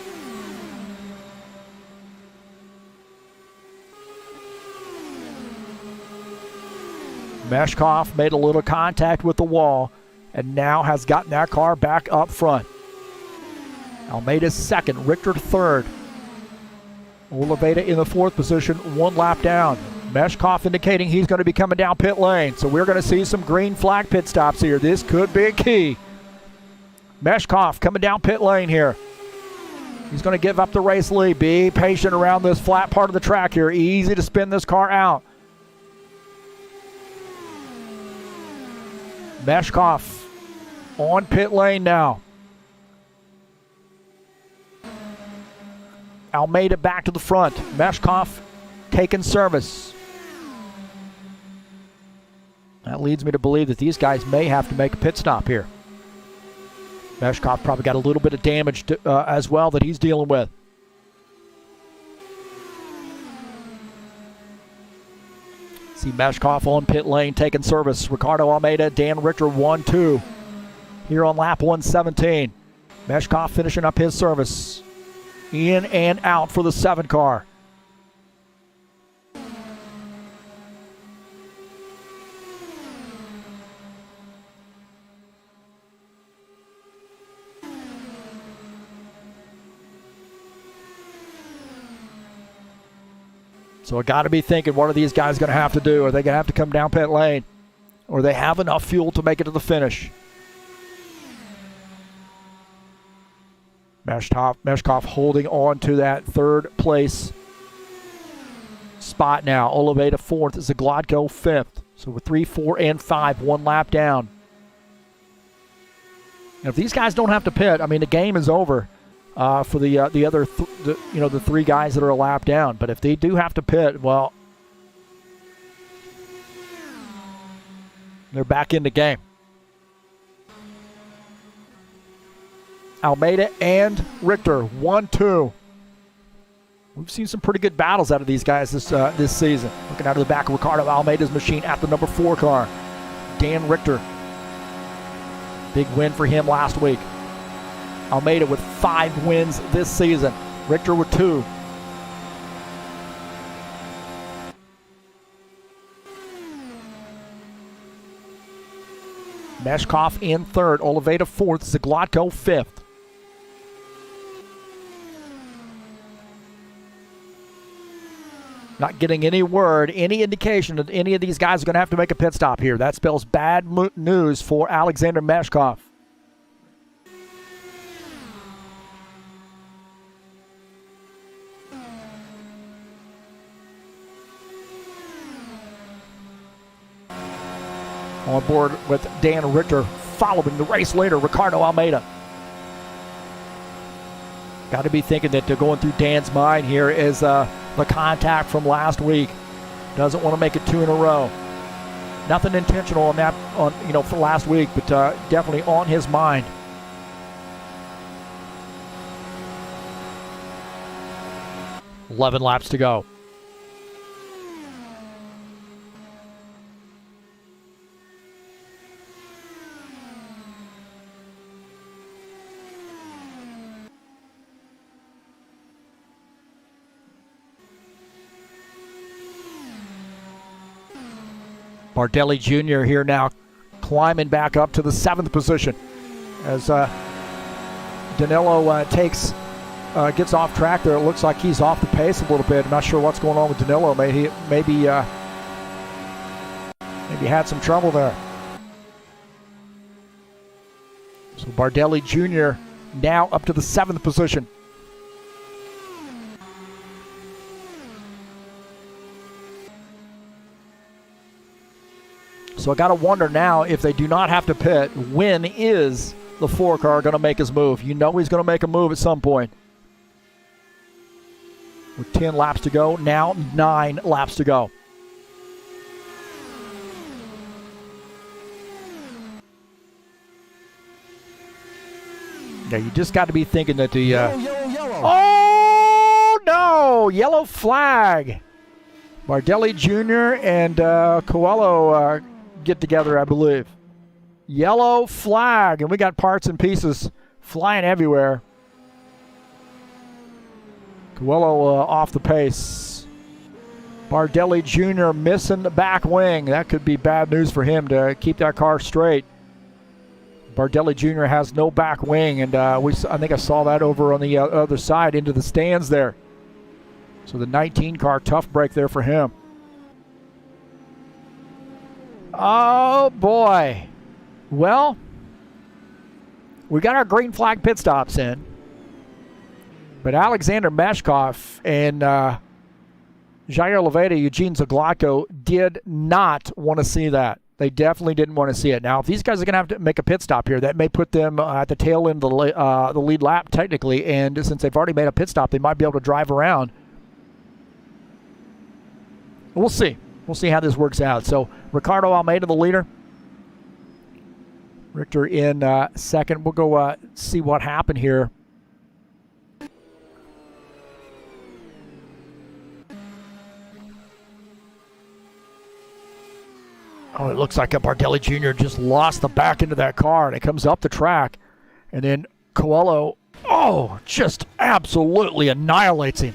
Meshkov made a little contact with the wall and now has gotten that car back up front. Almeida's second, Richter third. Oliveira in the 4th position, 1 lap down. Meshkov indicating he's going to be coming down pit lane. So we're going to see some green flag pit stops here. This could be a key. Meshkov coming down pit lane here. He's going to give up the race lead. Be patient around this flat part of the track here. Easy to spin this car out. Meshkov on pit lane now. Almeida back to the front. Meshkov taking service. That leads me to believe that these guys may have to make a pit stop here. Meshkov probably got a little bit of damage as well that he's dealing with. See Meshkov on pit lane taking service. Ricardo Almeida, Dan Richter 1-2 here on lap 117. Meshkov finishing up his service. In and out for the 7 car. So I got to be thinking, what are these guys going to have to do? Are they going to have to come down pit lane? Or they have enough fuel to make it to the finish? Meshkov holding on to that third place spot now. Almeida fourth, Zagladko fifth. So with 3, 4, and 5, 1 lap down. And if these guys don't have to pit, I mean, the game is over for the other, the 3 guys that are a lap down. But if they do have to pit, well, they're back in the game. Almeida and Richter, 1-2. We've seen some pretty good battles out of these guys this season. Looking out of the back of Ricardo Almeida's machine at the number 4 car. Dan Richter. Big win for him last week. Almeida with 5 wins this season. Richter with 2. Meshkoff in third. Almeida fourth. Zagladko fifth. Not getting any word, any indication that any of these guys are going to have to make a pit stop here. That spells bad news for Alexander Meshkov. On board with Dan Richter, following the race later, Ricardo Almeida. Got to be thinking that they're going through Dan's mind here is the contact from last week. Doesn't want to make it 2 in a row. Nothing intentional on that, for last week, but definitely on his mind. "11 laps to go. Bardelli Jr. here now climbing back up to the 7th position as Danilo gets off track there. It looks like he's off the pace a little bit. I'm not sure what's going on with Danilo. Maybe had some trouble there. So Bardelli Jr. now up to the 7th position. So I got to wonder now, if they do not have to pit, when is the 4 car going to make his move? You know he's going to make a move at some point. With 10 laps to go, now 9 laps to go. Yeah, you just got to be thinking that the... Yellow. Oh, no! Yellow flag. Bardelli Jr. and Coelho get together, I believe. Yellow flag, and we got parts and pieces flying everywhere. Coelho off the pace. Bardelli Jr. missing the back wing. That could be bad news for him to keep that car straight. Bardelli Jr. has no back wing, and I think I saw that over on the other side into the stands there. So the 19 car, tough break there for him. Oh, boy. Well, we got our green flag pit stops in. But Alexander Meshkoff and Jair Oliveira, Eugene Zagladko did not want to see that. They definitely didn't want to see it. Now, if these guys are going to have to make a pit stop here, that may put them at the tail end of the lead lap technically. And since they've already made a pit stop, they might be able to drive around. We'll see. We'll see how this works out. So Ricardo Almeida, the leader. Richter in second. We'll go see what happened here. Oh, it looks like Bardelli Jr. just lost the back end of that car, and it comes up the track. And then Coelho, just absolutely annihilates him.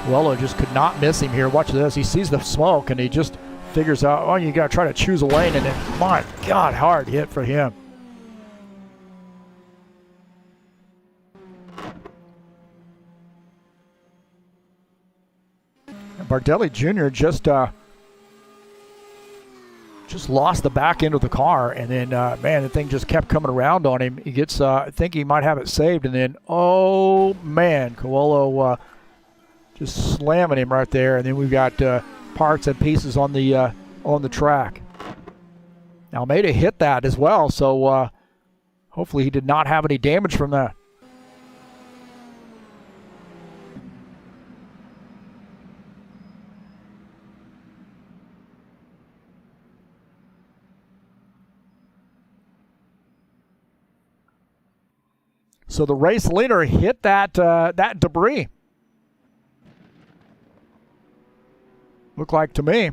Coelho just could not miss him here. Watch this. He sees the smoke, and he just figures out, you got to try to choose a lane. And then, my God, hard hit for him. Bardelli Jr. just lost the back end of the car, and then, man, the thing just kept coming around on him. He gets, I think he might have it saved, and then, oh, man, Coelho just slamming him right there, and then we've got parts and pieces on the track. Almeida hit that as well, so hopefully he did not have any damage from that. So the race leader hit that that debris. Looked like to me.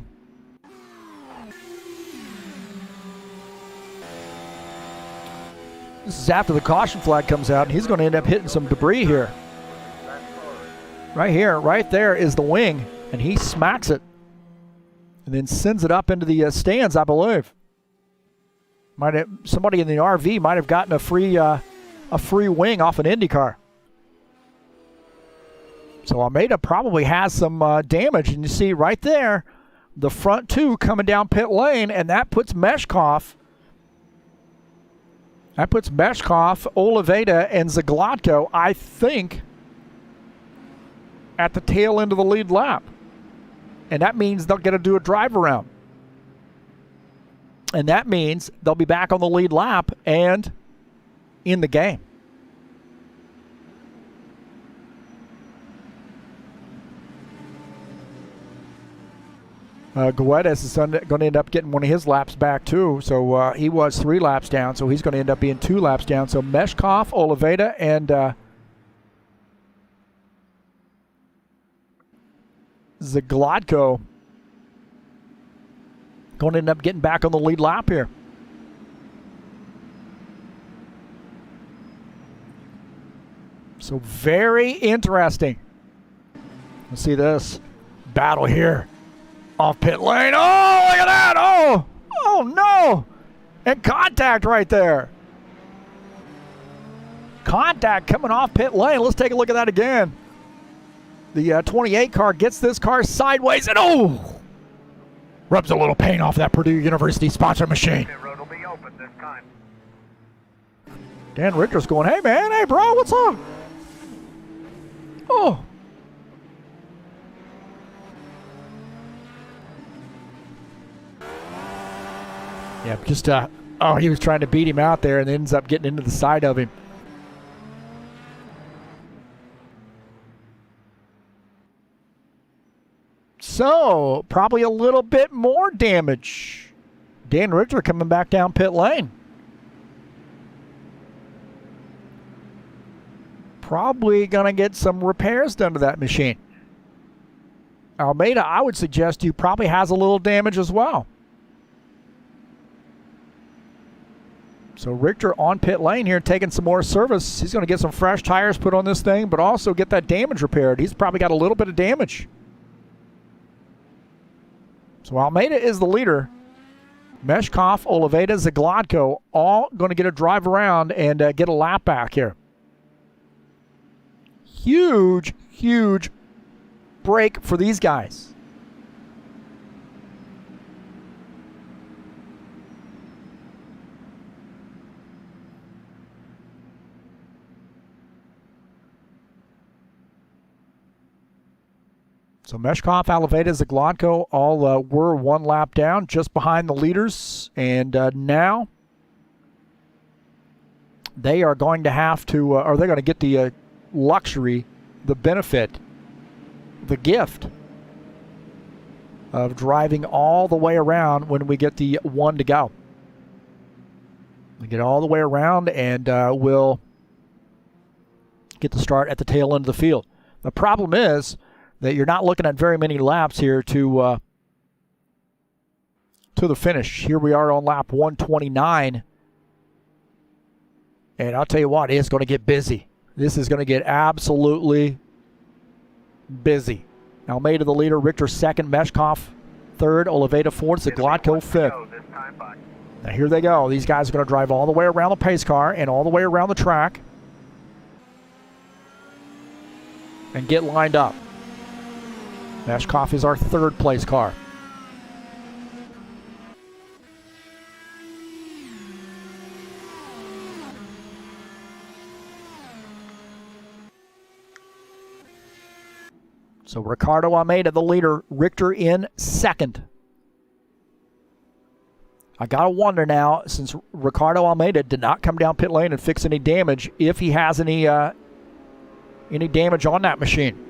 This is after the caution flag comes out, and he's going to end up hitting some debris here. Right here, right there is the wing, and he smacks it, and then sends it up into the stands, I believe. Somebody in the RV might have gotten a free wing off an IndyCar. So Almeida probably has some damage, and you see right there, the front two coming down pit lane, and that puts Meshkoff. That puts Meshkoff, Oliveira, and Zagladko, I think, at the tail end of the lead lap. And that means they'll get to do a drive around. And that means they'll be back on the lead lap and in the game. Guedes is going to end up getting one of his laps back too. So he was 3 laps down, so he's going to end up being 2 laps down. So Meshkoff, Oliveira, and Zagladko going to end up getting back on the lead lap here. So very interesting. Let's see this battle here. Off pit lane. Oh, look at that. Oh, no. And contact right there. Contact coming off pit lane. Let's take a look at that again. The 28 car gets this car sideways and rubs a little paint off that Purdue University sponsor machine. Pit road will be open this time. Dan Richter's going, hey, man. Hey, bro, what's up? Oh. Yeah, just, he was trying to beat him out there and ends up getting into the side of him. So, probably a little bit more damage. Dan Richter coming back down pit lane. Probably going to get some repairs done to that machine. Almeida, I would suggest you probably has a little damage as well. So Richter on pit lane here taking some more service. He's going to get some fresh tires put on this thing, but also get that damage repaired. He's probably got a little bit of damage. So Almeida is the leader. Meshkoff, Oliveira, Zagladko all going to get a drive around and get a lap back here. Huge, huge break for these guys. So Meshkoff, Oliveira, Zagladko all were 1 lap down, just behind the leaders. And now they are going to have to, or they're going to get the luxury, the benefit, the gift of driving all the way around when we get the 1 to go. We get all the way around and we'll get the start at the tail end of the field. The problem is that you're not looking at very many laps here to the finish. Here we are on lap 129. And I'll tell you what, it's going to get busy. This is going to get absolutely busy. Almeida the leader, Richter second, Meshkoff third, Oliveira fourth, Zagladko fifth. Now here they go. These guys are going to drive all the way around the pace car and all the way around the track and get lined up. Mashkoff is our third place car. So Ricardo Almeida, the leader, Richter in second. I gotta wonder now, since Ricardo Almeida did not come down pit lane and fix any damage, if he has any damage on that machine.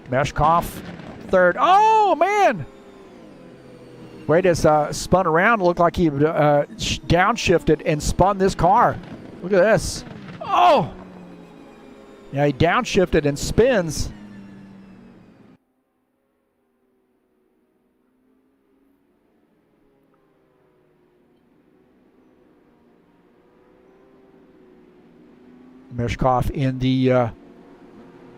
Meshkoff, third. Oh man! Wade has spun around. Looked like he downshifted and spun this car. Look at this. Oh! Yeah, he downshifted and spins. Meshkov in the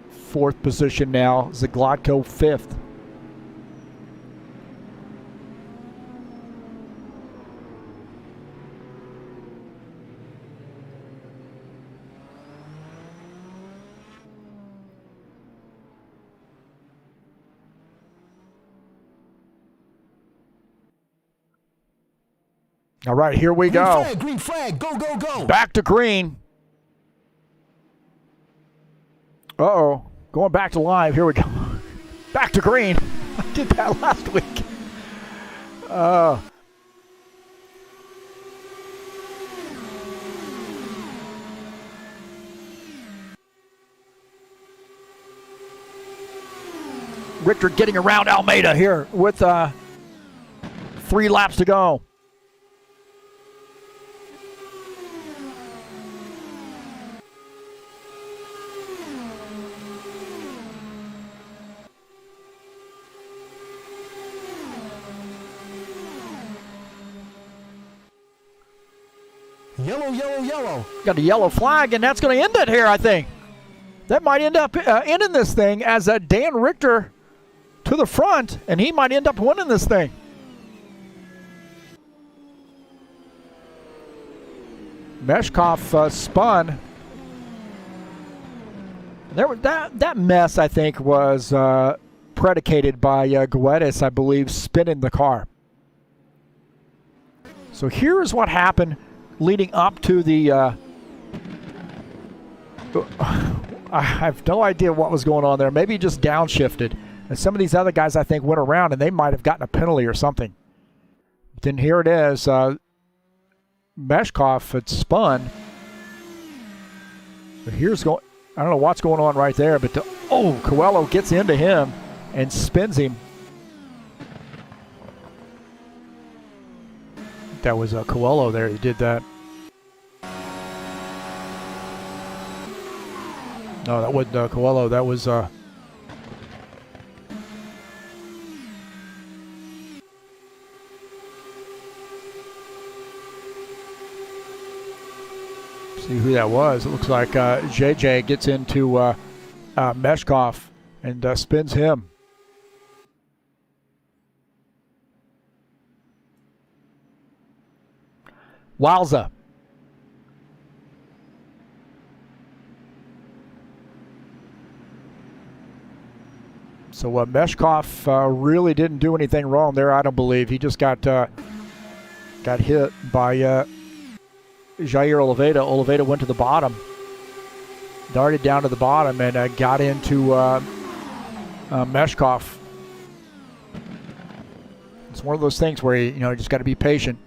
fourth position now. Zaglatko fifth. All right, here we go. Green flag, go, go, go. Back to green. Uh-oh. Going back to live. Here we go. Back to green. I did that last week. Richter getting around Almeida here with 3 laps to go. Yellow, yellow, yellow. Got a yellow flag, and that's going to end it here, I think. That might end up ending this thing as Dan Richter to the front, and he might end up winning this thing. Meshkoff spun. That mess, I think, was predicated by Guedes, I believe, spinning the car. So here's what happened leading up to the I have no idea what was going on there. Maybe he just downshifted. And some of these other guys, I think, went around and they might have gotten a penalty or something. But then here it is. Meshkoff had spun. But I don't know what's going on right there, but Coelho gets into him and spins him. That was Coelho there. He did that. No, that wasn't Coelho. That was see who that was. It looks like JJ gets into Meshkoff and spins him. Wowza. So Meshkoff really didn't do anything wrong there, I don't believe. He just got hit by Jair Oliveira. Oliveira went to the bottom, darted down to the bottom, and got into Meshkoff. It's one of those things where you just got to be patient.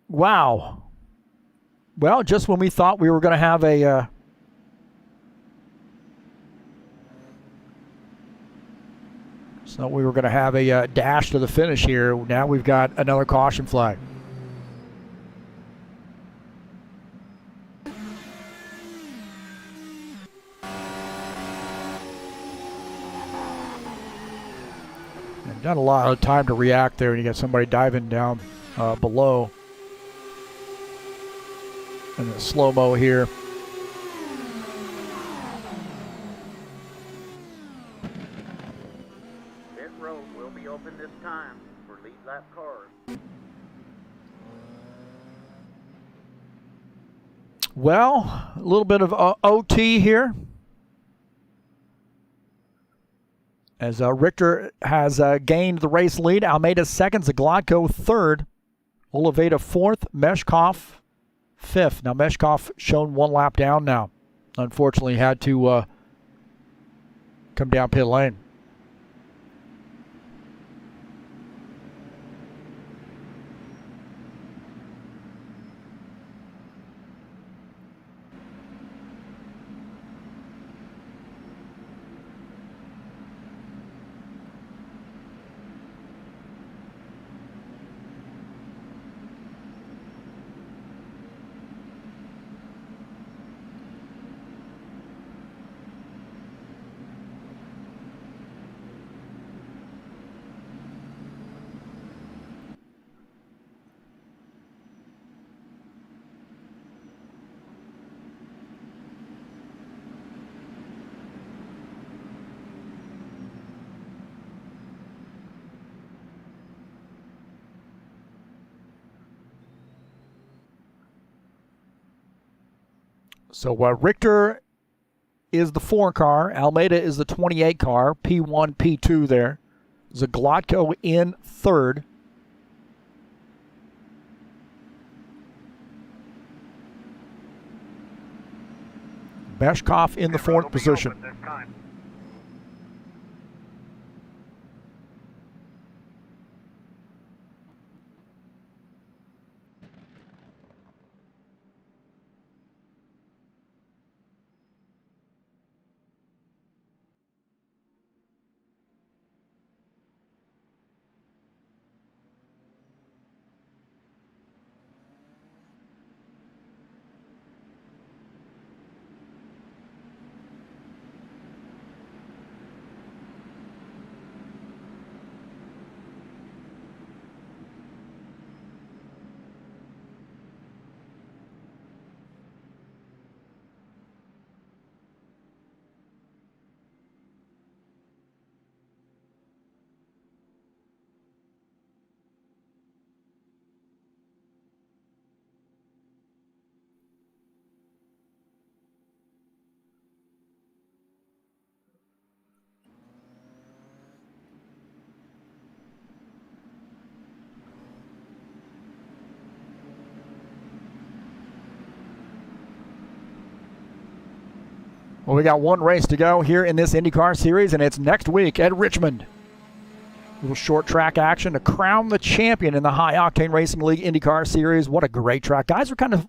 Wow. Well, just when we thought we were going to have a dash to the finish here, now we've got another caution flag. And not a lot of time to react there, and you got somebody diving down below. And the slow-mo here. Pit road will be open this time for lead lap cars. Well, a little bit of OT here, as Richter has gained the race lead. Almeida second, Zaglotko third, Oliveira fourth, Meshkoff fifth. Now Meshkoff shown one lap down now. Unfortunately had to come down pit lane. So Richter is the 4 car. Almeida is the 28 car. P1, P2 there. Zaglotko in third. Meshkoff in the 4th position. Well, we got one race to go here in this IndyCar series, and it's next week at Richmond. A little short track action to crown the champion in the High Octane Racing League IndyCar series. What a great track. Guys are kind of,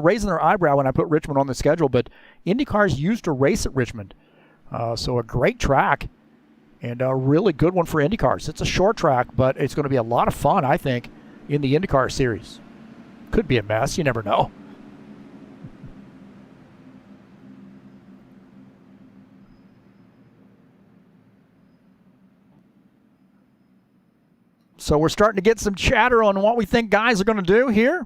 raising their eyebrow when I put Richmond on the schedule, but IndyCars used to race at Richmond. So a great track and a really good one for IndyCars. It's a short track, but it's going to be a lot of fun, I think, in the IndyCar series. Could be a mess. You never know. So we're starting to get some chatter on what we think guys are going to do here.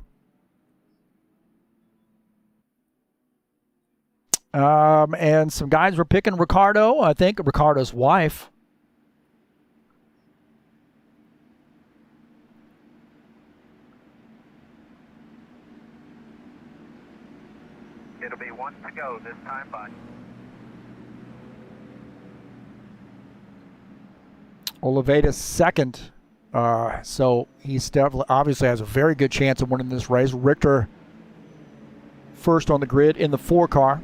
And some guys were picking Ricardo, I think Ricardo's wife. It'll be 1 to go this time, bud. Oliveira second. So he obviously has a very good chance of winning this race. Richter first on the grid in the 4 car.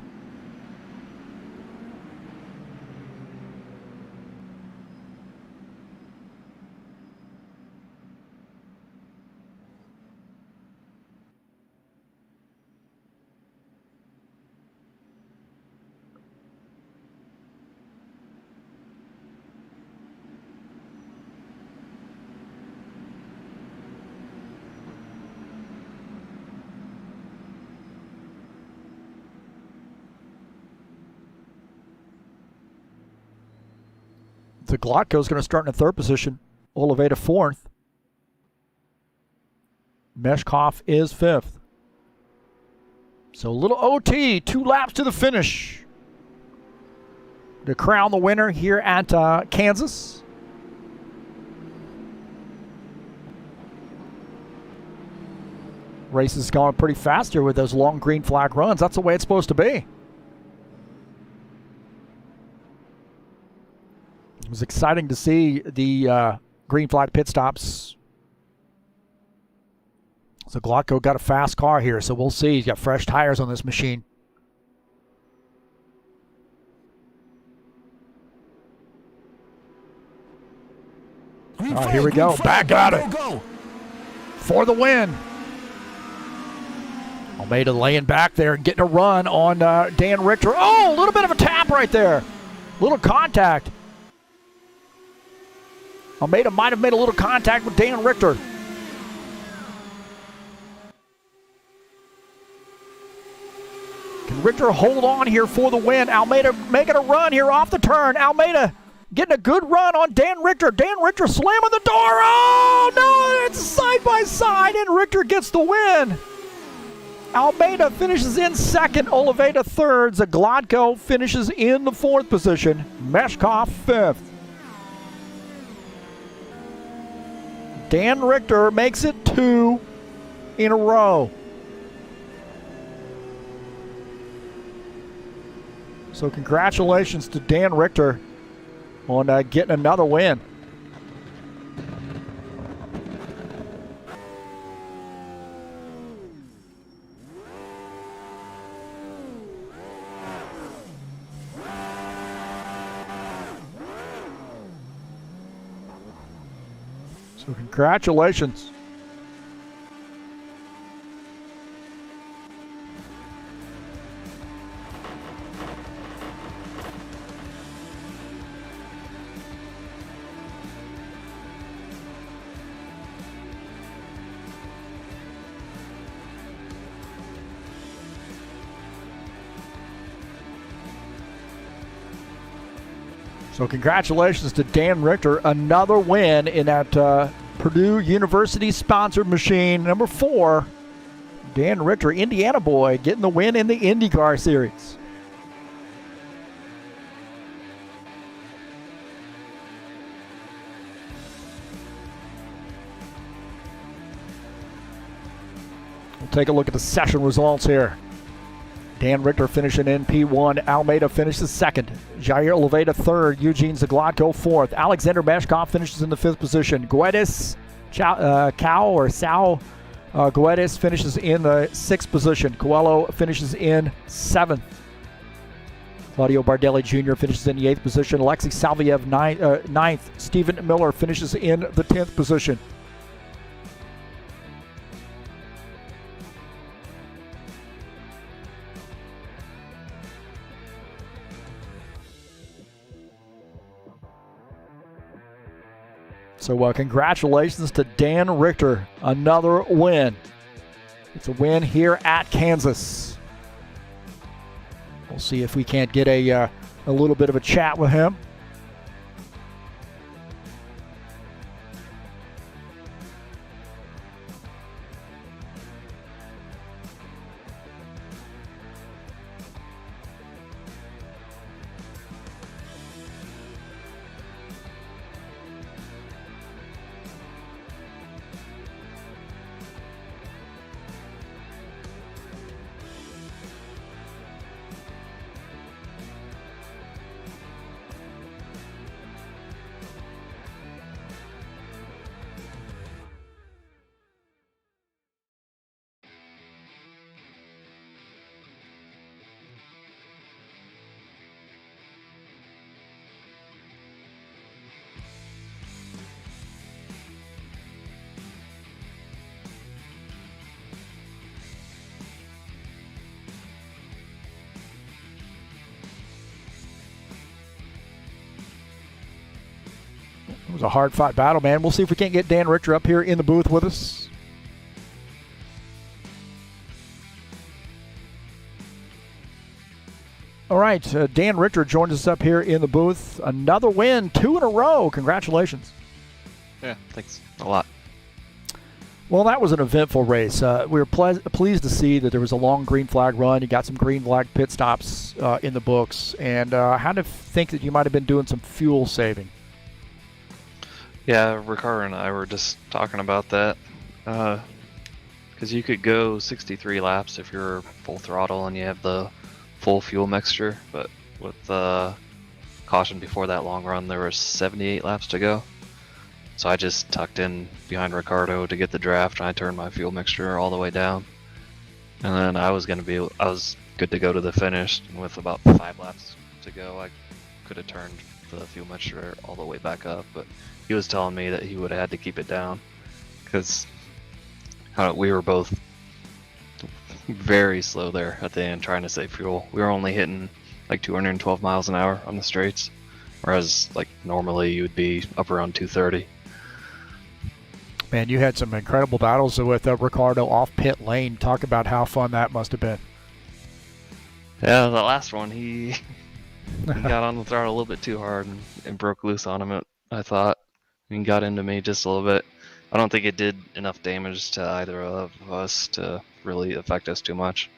Zaglotko's going to start in the 3rd position. Oliveira 4th. Meshkoff is 5th. So a little OT, 2 laps to the finish to crown the winner here at Kansas. Race is going pretty fast here with those long green flag runs. That's the way it's supposed to be. It was exciting to see the green flag pit stops. So Glotko got a fast car here, so we'll see. He's got fresh tires on this machine. All right, here we go. Back at it. For the win. Almeida laying back there and getting a run on Dan Richter. Oh, a little bit of a tap right there. Little contact. Almeida might have made a little contact with Dan Richter. Can Richter hold on here for the win? Almeida making a run here off the turn. Almeida getting a good run on Dan Richter. Dan Richter slamming the door. Oh, no, it's side by side, and Richter gets the win. Almeida finishes in second. Oliveira third. Glotko finishes in the fourth position. Meshkoff fifth. Dan Richter makes it 2 in a row. So congratulations to Dan Richter on getting another win. So congratulations. So congratulations to Dan Richter, another win in that Purdue University-sponsored machine. Number 4, Dan Richter, Indiana boy, getting the win in the IndyCar series. We'll take a look at the session results here. Dan Richter finishing in P1. Almeida finishes second. Jair Oliveira third. Eugene Glotko fourth. Alexander Mashkoff finishes in the fifth position. Guedes Guedes finishes in the sixth position. Coelho finishes in seventh. Claudio Bardelli Jr. finishes in the eighth position. Alexei Salviev ninth. Stephen Miller finishes in the 10th position. So congratulations to Dan Richter, another win. It's a win here at Kansas. We'll see if we can't get a little bit of a chat with him. It was a hard-fought battle, man. We'll see if we can't get Dan Richter up here in the booth with us. All right, Dan Richter joins us up here in the booth. Another win, 2 in a row. Congratulations. Yeah, thanks a lot. Well, that was an eventful race. We were pleased to see that there was a long green flag run. You got some green flag pit stops in the books. And I had to think that you might have been doing some fuel saving. Yeah, Ricardo and I were just talking about that. Because because you could go 63 laps if you're full throttle and you have the full fuel mixture, but with caution before that long run, there were 78 laps to go. So I just tucked in behind Ricardo to get the draft, and I turned my fuel mixture all the way down. And then I was good to go to the finish, and with about 5 laps to go, I could have turned the fuel mixture all the way back up, but he was telling me that he would have had to keep it down because we were both very slow there at the end trying to save fuel. We were only hitting like 212 miles an hour on the straights, whereas like normally you would be up around 230. Man, you had some incredible battles with Ricardo off pit lane. Talk about how fun that must have been. Yeah, the last one, he got on the throttle a little bit too hard and broke loose on him, I thought. He got into me just a little bit. I don't think it did enough damage to either of us to really affect us too much.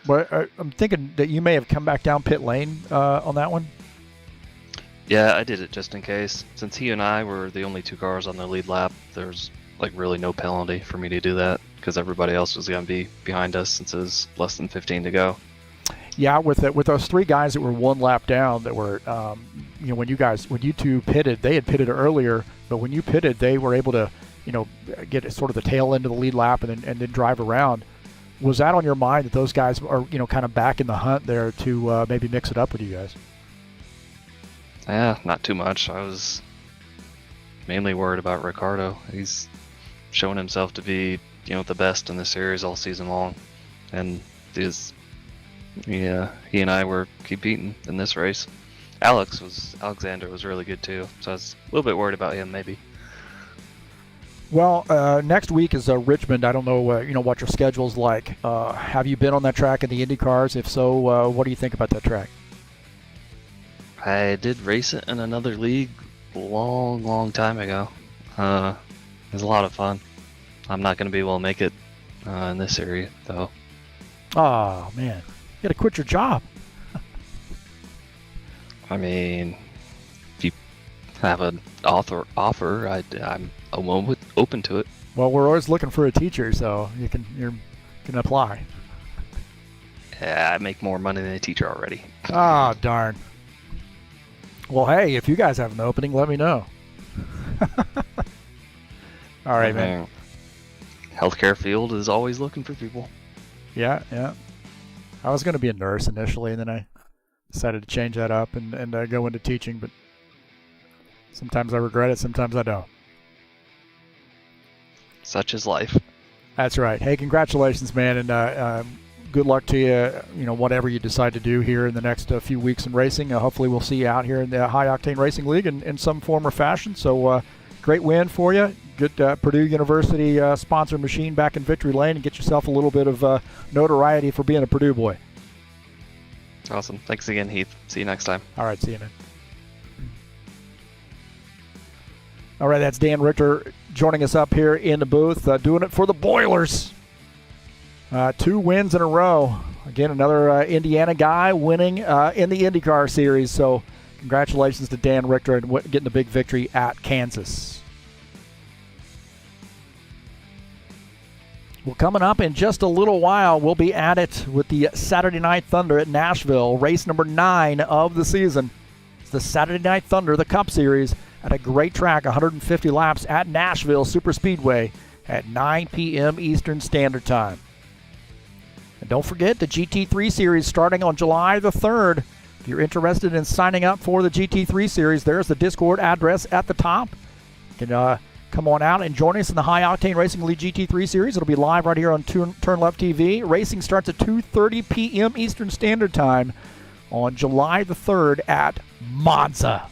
But I'm thinking that you may have come back down pit lane on that one. Yeah, I did it just in case. Since he and I were the only 2 cars on the lead lap, there's like really no penalty for me to do that because everybody else was going to be behind us since it was less than 15 to go. Yeah, with those 3 guys that were 1 lap down, that were, when you two pitted, they had pitted earlier, but when you pitted, they were able to, get sort of the tail end of the lead lap and then drive around. Was that on your mind that those guys are, kind of back in the hunt there to maybe mix it up with you guys? Yeah, not too much. I was mainly worried about Ricardo. He's shown himself to be, the best in the series all season long, and he and I were competing in this race. Alexander was really good too, so I was a little bit worried about him maybe. Well, next week is Richmond. I don't know, what your schedule's like. Have you been on that track in the IndyCars? If so, what do you think about that track? I did race it in another league long time ago. It was a lot of fun. I'm not going to be able to make it in this area, though. Oh, man. You got to quit your job. I mean, if you have an offer, I'm open to it. Well, we're always looking for a teacher, so you can apply. Yeah, I make more money than a teacher already. Ah, darn. Well, hey, if you guys have an opening, let me know. All right, man. Healthcare field is always looking for people. Yeah. I was going to be a nurse initially, and then I decided to change that up and go into teaching, but sometimes I regret it, sometimes I don't. Such is life. That's right. Hey, congratulations, man, and good luck to you, whatever you decide to do here in the next few weeks in racing. Hopefully we'll see you out here in the High Octane Racing League in some form or fashion. So great win for you. Good Purdue University sponsor machine back in Victory Lane, and get yourself a little bit of notoriety for being a Purdue boy. Awesome. Thanks again, Heath. See you next time. All right, see you, man. All right, that's Dan Richter joining us up here in the booth, doing it for the Boilers. 2 wins in a row. Again, another Indiana guy winning in the IndyCar series. So congratulations to Dan Richter and getting a big victory at Kansas. Well, coming up in just a little while, we'll be at it with the Saturday Night Thunder at Nashville, race number 9 of the season. It's the Saturday Night Thunder, the Cup Series, at a great track, 150 laps at Nashville Super Speedway at 9 p.m. Eastern Standard Time. And don't forget the GT3 Series starting on July the 3rd. If you're interested in signing up for the GT3 Series, there's the Discord address at the top. You can come on out and join us in the High Octane Racing League GT3 Series. It'll be live right here on TurnLeftTV. Racing starts at 2:30 p.m. Eastern Standard Time on July the 3rd at Monza.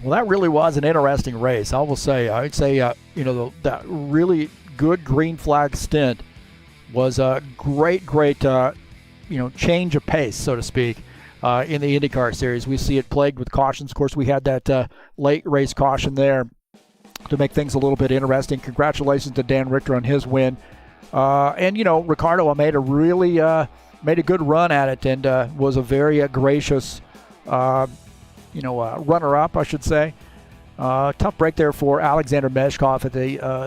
Well, that really was an interesting race. I will say, I'd say, that really good green flag stint was a great, change of pace, so to speak, in the IndyCar series. We see it plagued with cautions. Of course, we had that late race caution there to make things a little bit interesting. Congratulations to Dan Richter on his win. And Ricardo Almeida really made a good run at it and was a very gracious runner-up, I should say. Tough break there for Alexander Meshkov at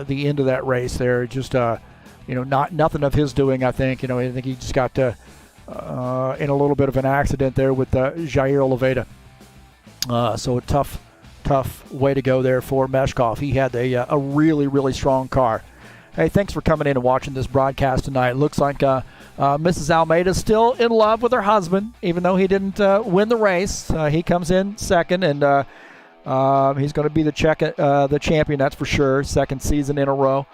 the end of that race there. Just nothing of his doing, I think. I think he just got in a little bit of an accident there with Jair Oliveira. So a tough way to go there for Meshkov. He had a really, really strong car. Hey, thanks for coming in and watching this broadcast tonight. Looks like Mrs. Almeida is still in love with her husband, even though he didn't win the race. He comes in second, and he's going to be the champion, that's for sure. Second season in a row.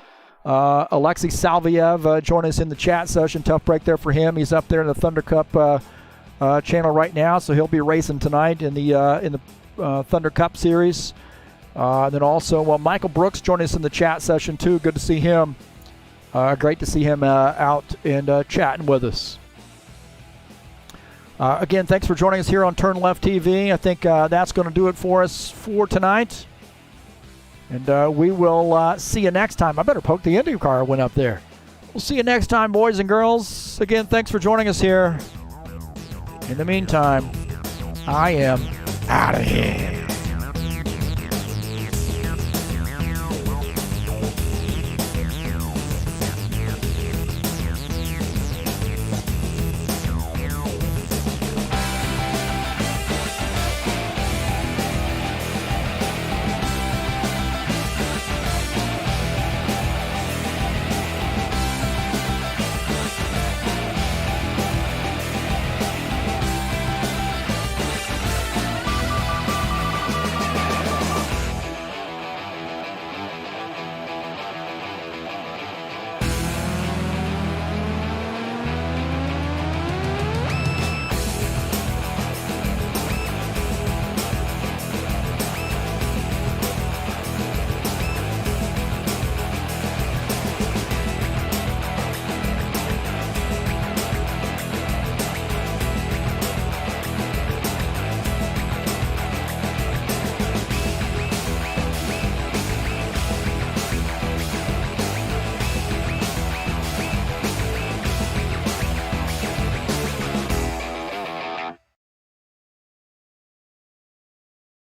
Alexei Salviev joined us in the chat session. Tough break there for him. He's up there in the Thunder Cup channel right now, so he'll be racing tonight in the Thunder Cup Series. Then also Michael Brooks joined us in the chat session too. Good to see him. Great to see him out and chatting with us. Again, thanks for joining us here on TurnLeftTV. I think that's going to do it for us for tonight. And we will see you next time. I better poke the IndyCar went up there. We'll see you next time, boys and girls. Again, thanks for joining us here. In the meantime, I am out of here.